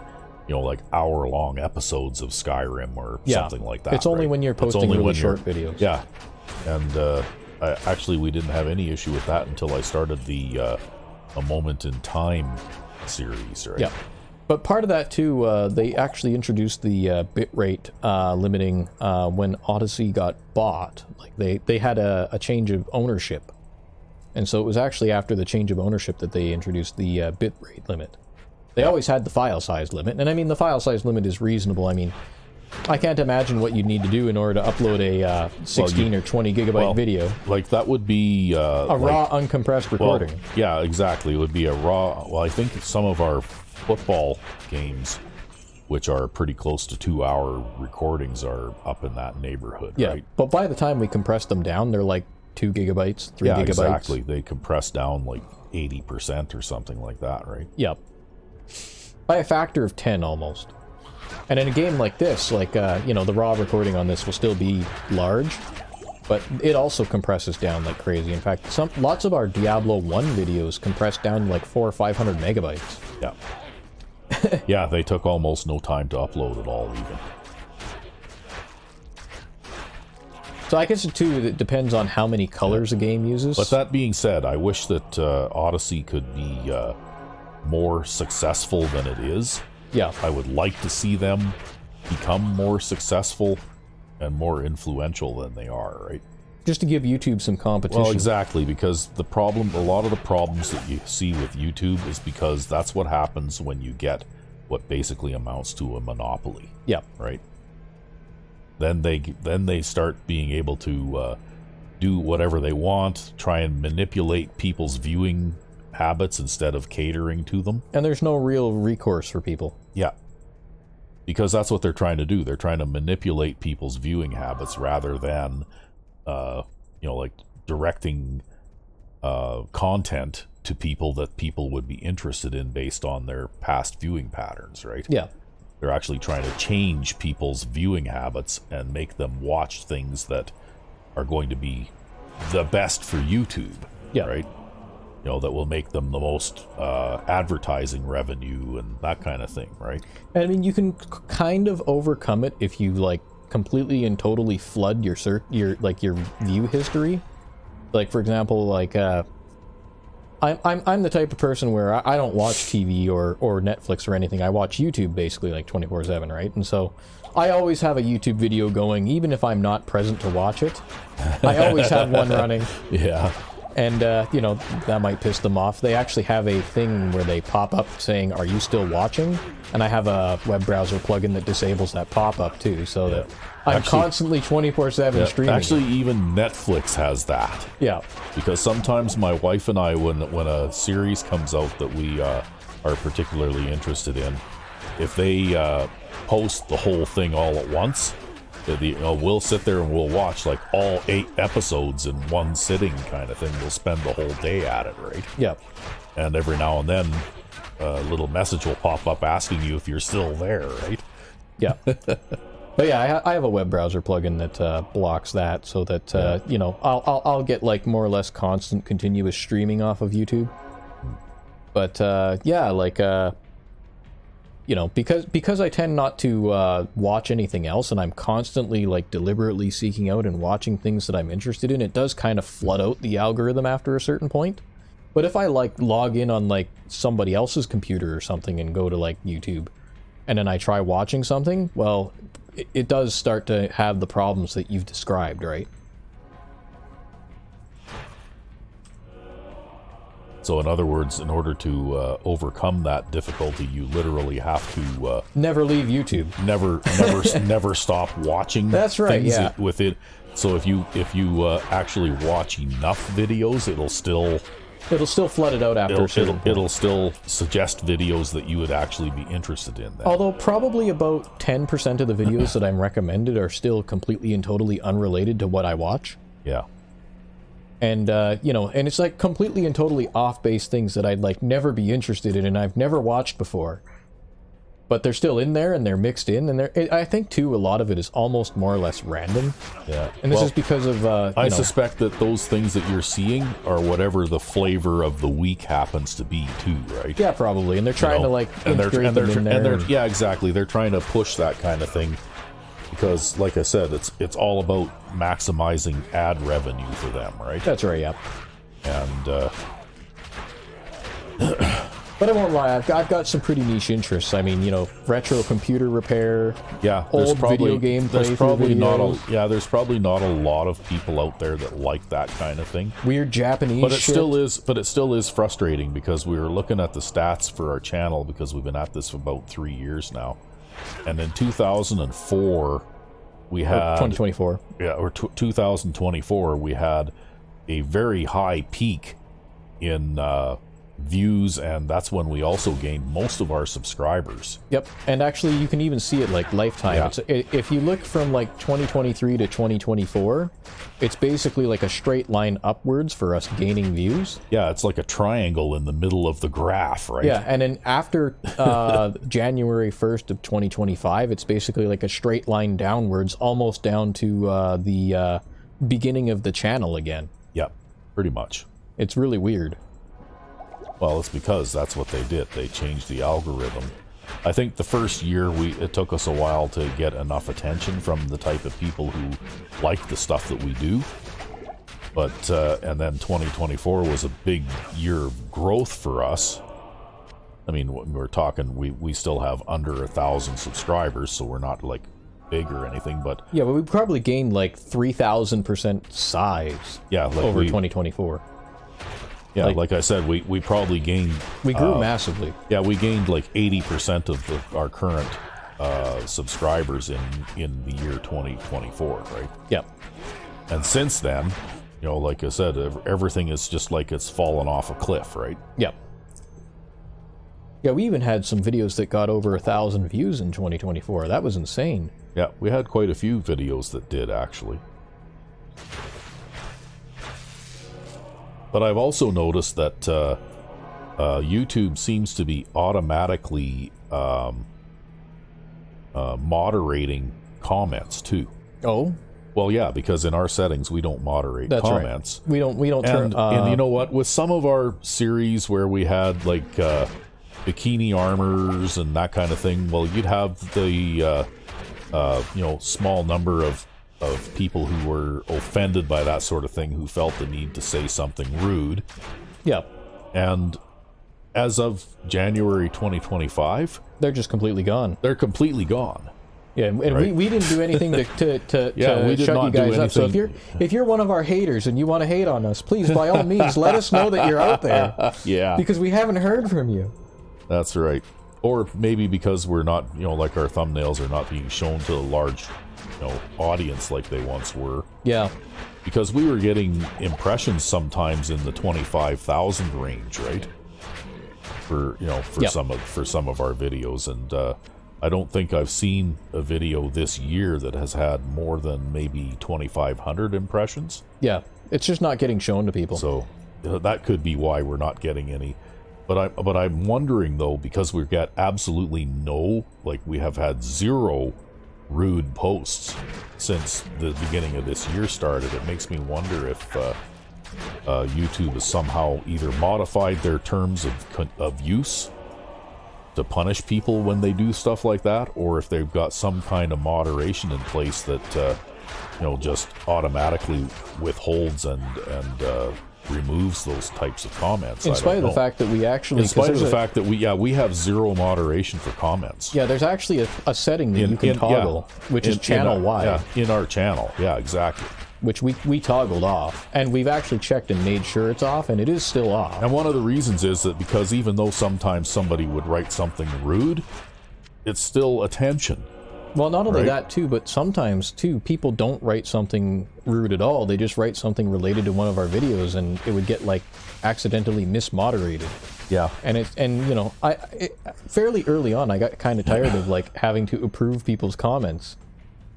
you know, like hour-long episodes of Skyrim or something like that. It's only when you're posting really short videos. Yeah, and actually we didn't have any issue with that until I started the A Moment in Time series, right? Yeah, but part of that too, they actually introduced the bitrate limiting when Odyssey got bought. Like they had a change of ownership. And so it was actually after the change of ownership that they introduced the bitrate limit. They always had the file size limit, and I mean the file size limit is reasonable. I mean, I can't imagine what you'd need to do in order to upload a 16 or 20 gigabyte video. Like that would be a raw, uncompressed recording. Well, yeah, exactly. It would be a raw. Well, I think some of our football games, which are pretty close to 2-hour recordings, are up in that neighborhood, yeah, right? But by the time we compress them down, they're like 2 gigabytes, 3 gigabytes. Exactly. They compress down like 80% or something like that, right? Yep. By a factor of 10 almost. And in a game like this, like, you know, the raw recording on this will still be large, but it also compresses down like crazy. In fact, lots of our Diablo 1 videos compress down like 400 or 500 megabytes. Yeah. Yeah, they took almost no time to upload at all, even. So I guess, too, it depends on how many colors a game uses. But that being said, I wish that Odyssey could be more successful than it is. Yeah. I would like to see them become more successful and more influential than they are, right? Just to give YouTube some competition. Well, exactly, because the problem, a lot of the problems that you see with YouTube is because that's what happens when you get what basically amounts to a monopoly. Yeah. Right? Then they start being able to do whatever they want, try and manipulate people's viewing habits instead of catering to them. And there's no real recourse for people. Yeah. Because that's what they're trying to do. They're trying to manipulate people's viewing habits rather than, you know, like directing content to people that people would be interested in based on their past viewing patterns, right? Yeah. They're actually trying to change people's viewing habits and make them watch things that are going to be the best for YouTube, yeah. Right? You know, that will make them the most advertising revenue and that kind of thing, right? I mean, you can kind of overcome it if you like completely and totally flood your view history. Like, for example, like I'm the type of person where I don't watch TV or Netflix or anything. I watch YouTube basically like 24/7, right? And so I always have a YouTube video going, even if I'm not present to watch it. I always have one running. Yeah. And, you know, that might piss them off. They actually have a thing where they pop up saying, "Are you still watching?" And I have a web browser plugin that disables that pop-up too, so that I'm constantly 24/7 streaming. Actually, even Netflix has that. Yeah. Because sometimes my wife and I, when a series comes out that we are particularly interested in, if they post the whole thing all at once, we'll sit there and we'll watch like all 8 episodes in one sitting kind of thing. We'll spend the whole day at it, right? Yeah. And every now and then a little message will pop up asking you if you're still there, right? Yeah. But yeah, I have a web browser plugin that blocks that, so that you know, I'll get like more or less constant, continuous streaming off of YouTube. But yeah, like you know, because I tend not to watch anything else, and I'm constantly like deliberately seeking out and watching things that I'm interested in, it does kind of flood out the algorithm after a certain point. But if I like log in on like somebody else's computer or something and go to like YouTube, and then I try watching something, well, it does start to have the problems that you've described, right? So in other words, in order to overcome that difficulty, you literally have to never leave YouTube. Never stop watching. That's right. Things Yeah. with it. So if you actually watch enough videos, it'll still flood it out after a certain point. It'll still suggest videos that you would actually be interested in. Then. Although probably about 10% of the videos that I'm recommended are still completely and totally unrelated to what I watch. Yeah. And, you know, and it's like completely and totally off-base things that I'd like never be interested in and I've never watched before. But they're still in there and they're mixed in, and I think too a lot of it is almost more or less random. Yeah. And this is because of I suspect that those things that you're seeing are whatever the flavor of the week happens to be too, right? Yeah, probably. And they're trying to like integrate them in there. Yeah, exactly. They're trying to push that kind of thing because, like I said, it's all about maximizing ad revenue for them, right? That's right. Yeah. And but I won't lie, I've got some pretty niche interests. I mean, you know, retro computer repair, old video game there's playthrough probably videos. there's probably not a lot of people out there that like that kind of thing. Weird Japanese But it shit. still is frustrating because we were looking at the stats for our channel because we've been at this for about 3 years now. And in 2004, we had... 2024. Yeah, or 2024, we had a very high peak in views, and that's when we also gained most of our subscribers. Yep, and actually you can even see it like lifetime. Yeah. If you look from like 2023 to 2024, it's basically like a straight line upwards for us gaining views. Yeah, it's like a triangle in the middle of the graph, right? Yeah, and then after January 1st of 2025, it's basically like a straight line downwards, almost down to the beginning of the channel again. Yep, pretty much. It's really weird. Well, it's because that's what they did. They changed the algorithm. I think the first year it took us a while to get enough attention from the type of people who like the stuff that we do. But and then 2024 was a big year of growth for us. I mean, we're talking, we still have under 1,000 subscribers, so we're not like big or anything, but yeah, but we probably gained like 3,000% size. Yeah, like over 2024. Yeah, like I said, we probably gained... We grew massively. Yeah, we gained like 80% of our current subscribers in the year 2024, right? Yep. And since then, you know, like I said, everything is just like it's fallen off a cliff, right? Yep. Yeah, we even had some videos that got over 1,000 views in 2024. That was insane. Yeah, we had quite a few videos that did, actually. But I've also noticed that YouTube seems to be automatically moderating comments too. Oh, well, yeah, because in our settings we don't moderate comments. Right. We don't turn. And you know what? With some of our series where we had like bikini armors and that kind of thing, well, you'd have the you know, small number of people who were offended by that sort of thing, who felt the need to say something rude. Yeah. And as of January 2025... They're just completely gone. They're completely gone. Yeah, and right? we didn't do anything to yeah, we did shut not you guys up. So if you're one of our haters and you want to hate on us, please, by all means, let us know that you're out there. Yeah. Because we haven't heard from you. That's right. Or maybe because we're not, you know, like our thumbnails are not being shown to a large... audience like they once were. Yeah, because we were getting impressions sometimes in the 25,000 range, right? For some of our videos, and I don't think I've seen a video this year that has had more than maybe 2,500 impressions. Yeah, it's just not getting shown to people. So that could be why we're not getting any. But I'm wondering though, because we've got absolutely no, like we have had zero rude posts since the beginning of this year started. It makes me wonder if YouTube has somehow either modified their terms of use to punish people when they do stuff like that, or if they've got some kind of moderation in place that just automatically withholds and removes those types of comments. In spite of the fact that we actually... In spite of the fact that we have zero moderation for comments. Yeah, there's actually a setting that you can toggle, which is channel-wide. Yeah, in our channel. Yeah, exactly. Which we toggled off. And we've actually checked and made sure it's off, and it is still off. And one of the reasons is that because even though sometimes somebody would write something rude, it's still attention. Well, not only that, too, but sometimes, too, people don't write something rude at all. They just write something related to one of our videos, and it would get, like, accidentally mismoderated. Yeah. And fairly early on, I got kind of tired of, like, having to approve people's comments.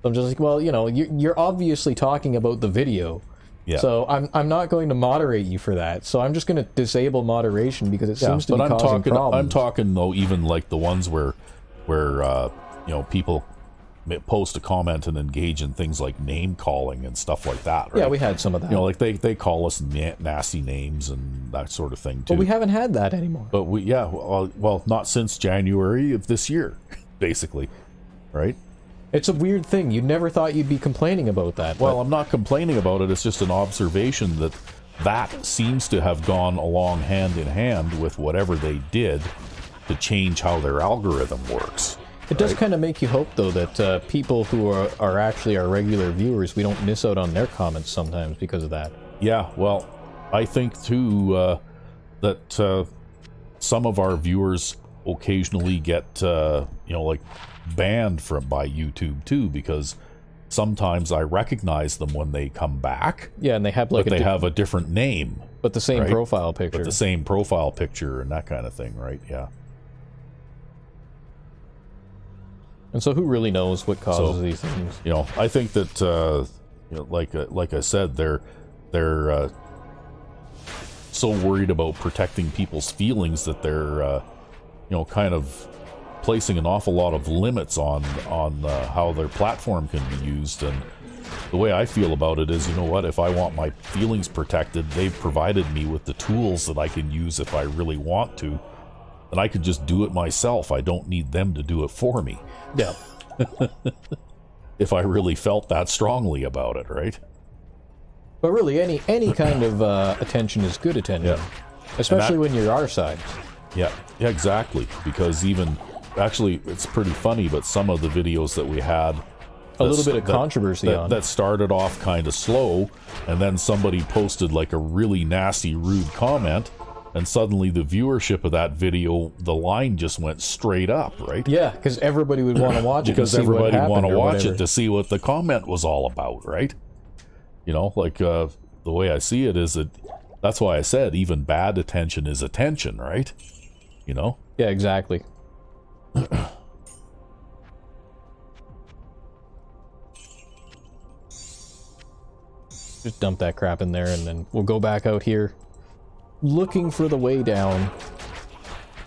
So I'm just like, well, you're obviously talking about the video. Yeah. So I'm not going to moderate you for that. So I'm just going to disable moderation because it seems to be causing problems. I'm talking, though, even, like, the ones where people post a comment and engage in things like name calling and stuff like that, right? Yeah, we had some of that. Like they call us nasty names and that sort of thing too. But we haven't had that anymore. But well, not since January of this year, basically, right? It's a weird thing. You never thought you'd be complaining about that. Well, I'm not complaining about it. It's just an observation that seems to have gone along hand in hand with whatever they did to change how their algorithm works. It does kind of make you hope, though, that people who are actually our regular viewers, we don't miss out on their comments sometimes because of that. Yeah, well, I think, too, that some of our viewers occasionally get, like, banned by YouTube too, because sometimes I recognize them when they come back. Yeah, and they have like but they have a different name. But the same right? profile picture. But the same profile picture and that kind of thing, right? Yeah. And so who really knows what causes these things? You know, I think that, you know, like I said, they're so worried about protecting people's feelings that they're, you know, kind of placing an awful lot of limits on how their platform can be used. And the way I feel about it is, you know what, if I want my feelings protected, they've provided me with the tools that I can use if I really want to, and I could just do it myself. I don't need them to do it for me. Yeah. If I really felt that strongly about it, right? But really, any kind of attention is good attention, especially when you're our side. Yeah, exactly. Because even actually, it's pretty funny, but some of the videos that we had, a little bit of controversy on that started off kind of slow, and then somebody posted like a really nasty, rude comment, and suddenly the viewership of that video, the line just went straight up, right? Yeah, because everybody would want to watch it. Because everybody want to watch whatever. it to see what the comment was all about, right? You know, like the way I see it is that that's why I said even bad attention is attention, right? You know? Yeah, exactly. Just dump that crap in there, and then we'll go back out here looking for the way down.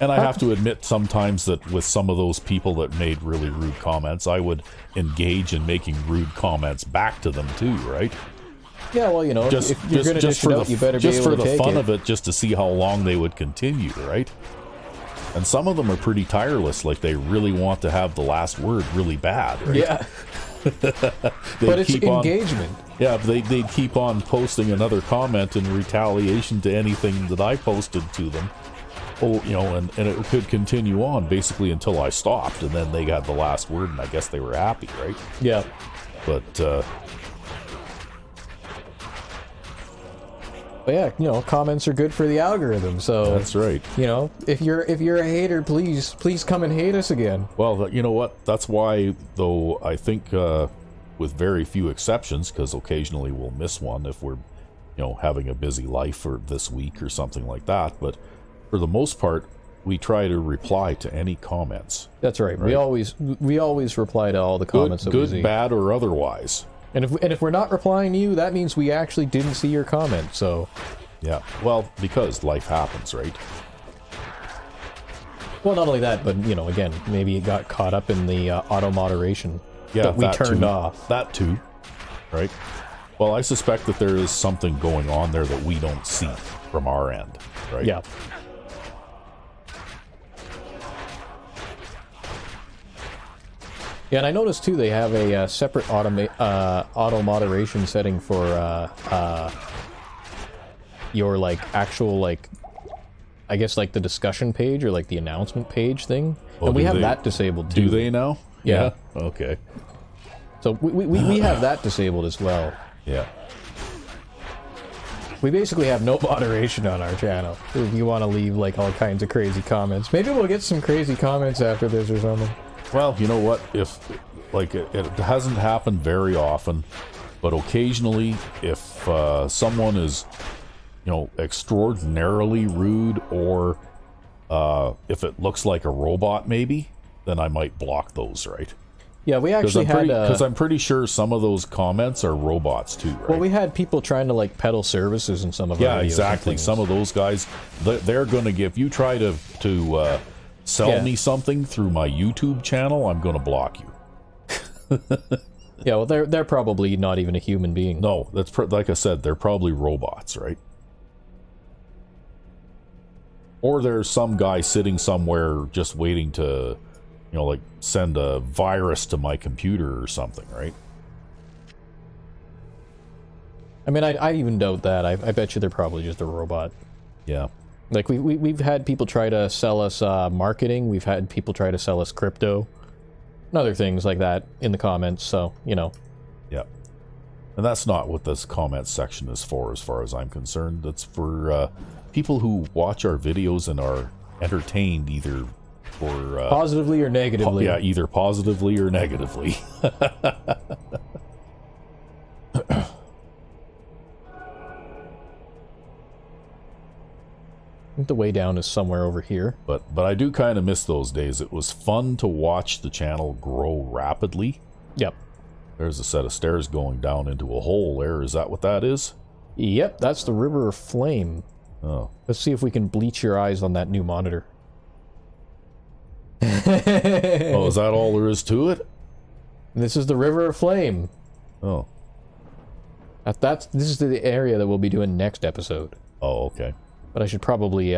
And I have to admit sometimes that with some of those people that made really rude comments, I would engage in making rude comments back to them too, right? Yeah, well, you know, if you're going to dish it out, you better be able to take it. Just for the fun of it, just to see how long they would continue, right? And some of them are pretty tireless, like they really want to have the last word really bad, right? Yeah. But it's engagement. They'd keep on posting another comment in retaliation to anything that I posted to them. Oh, you know, and it could continue on basically until I stopped, and then they got the last word, and I guess they were happy, right? Yeah. But yeah, you know, comments are good for the algorithm, so that's right. You know, if you're a hater, please come and hate us again. Well, you know what? That's why, though, I think with very few exceptions, because occasionally we'll miss one if we're, you know, having a busy life or this week or something like that. But for the most part, we try to reply to any comments. That's right. We always reply to all the comments that we see. Good, bad, or otherwise. And if we're not replying to you, that means we actually didn't see your comment. So, yeah. Well, because life happens, right? Well, not only that, but you know, again, maybe it got caught up in the auto moderation that we turned off. That too, right? Well, I suspect that there is something going on there that we don't see from our end, right? Yeah. Yeah, and I noticed too they have a separate auto moderation setting for your like actual like, I guess like the discussion page or like the announcement page thing, and we have that disabled too. Do they now? Yeah. Okay. So we have that disabled as well. Yeah. We basically have no moderation on our channel. If you want to leave like all kinds of crazy comments, maybe we'll get some crazy comments after this or something. Well, you know what? If like it hasn't happened very often, but occasionally, if someone is, you know, extraordinarily rude, or if it looks like a robot, maybe, then I might block those, right? Yeah, we actually had because I'm pretty sure some of those comments are robots too, right? Well, we had people trying to like peddle services in some of our videos. Yeah, exactly. Some of those guys, they're going to give. If you try to sell me something through my YouTube channel, I'm going to block you. Yeah, well, they're probably not even a human being. No, that's like I said, they're probably robots, right? Or there's some guy sitting somewhere just waiting to, you know, like send a virus to my computer or something, right? I mean, I even doubt that. I bet you they're probably just a robot. Yeah. Like, we've had people try to sell us marketing. We've had people try to sell us crypto. And other things like that in the comments, so, you know. Yeah. And that's not what this comment section is for, as far as I'm concerned. That's for people who watch our videos and are entertained either or Positively or negatively? yeah, either positively or negatively. I think the way down is somewhere over here. But I do kind of miss those days. It was fun to watch the channel grow rapidly. Yep. There's a set of stairs going down into a hole there. Is that what that is? Yep, that's the River of Flame. Oh. Let's see if we can bleach your eyes on that new monitor. Oh, is that all there is to it? This is the River of Flame. Oh. This is the area that we'll be doing next episode. Oh, okay. But I should probably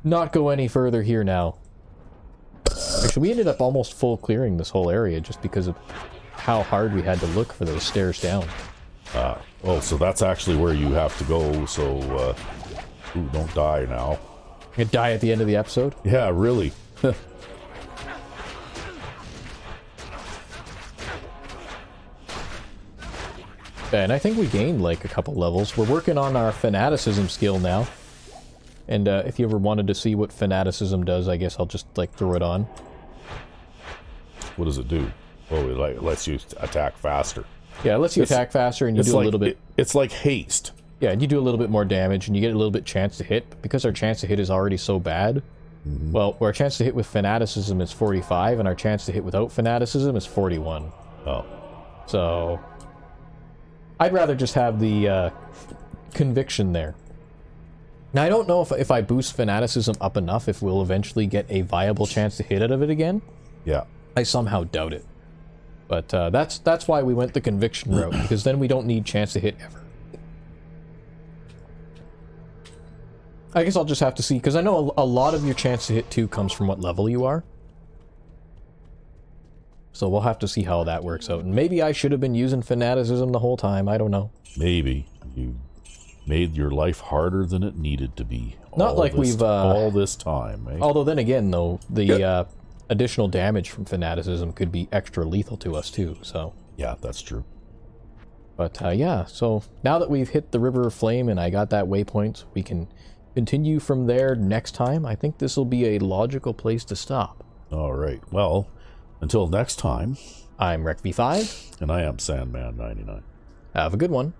not go any further here now. Actually, we ended up almost full clearing this whole area just because of how hard we had to look for those stairs down. Oh, so that's actually where you have to go, so, ooh, don't die now. You die at the end of the episode? Yeah, really. And I think we gained like a couple levels. We're working on our fanaticism skill now. And if you ever wanted to see what fanaticism does, I guess I'll just like throw it on. What does it do? Oh, it like lets you attack faster. Yeah, it lets you attack faster and you do a little bit... It's like haste. Yeah, and you do a little bit more damage and you get a little bit chance to hit. But because our chance to hit is already so bad, well, our chance to hit with fanaticism is 45 and our chance to hit without fanaticism is 41. Oh. So... I'd rather just have the conviction there. Now, I don't know if I boost fanaticism up enough if we'll eventually get a viable chance to hit out of it again. Yeah. I somehow doubt it. But that's why we went the conviction route, because then we don't need chance to hit ever. I guess I'll just have to see, because I know a lot of your chance to hit too comes from what level you are. So we'll have to see how that works out. And maybe I should have been using fanaticism the whole time, I don't know. Maybe. You made your life harder than it needed to be. Not like we've... all this time, eh? Although then again, though, the additional damage from fanaticism could be extra lethal to us too, so... Yeah, that's true. But yeah, so now that we've hit the River of Flame and I got that waypoint, we can continue from there next time. I think this will be a logical place to stop. Alright, well, until next time... I'm RecV5. And I am Sandman99. Have a good one.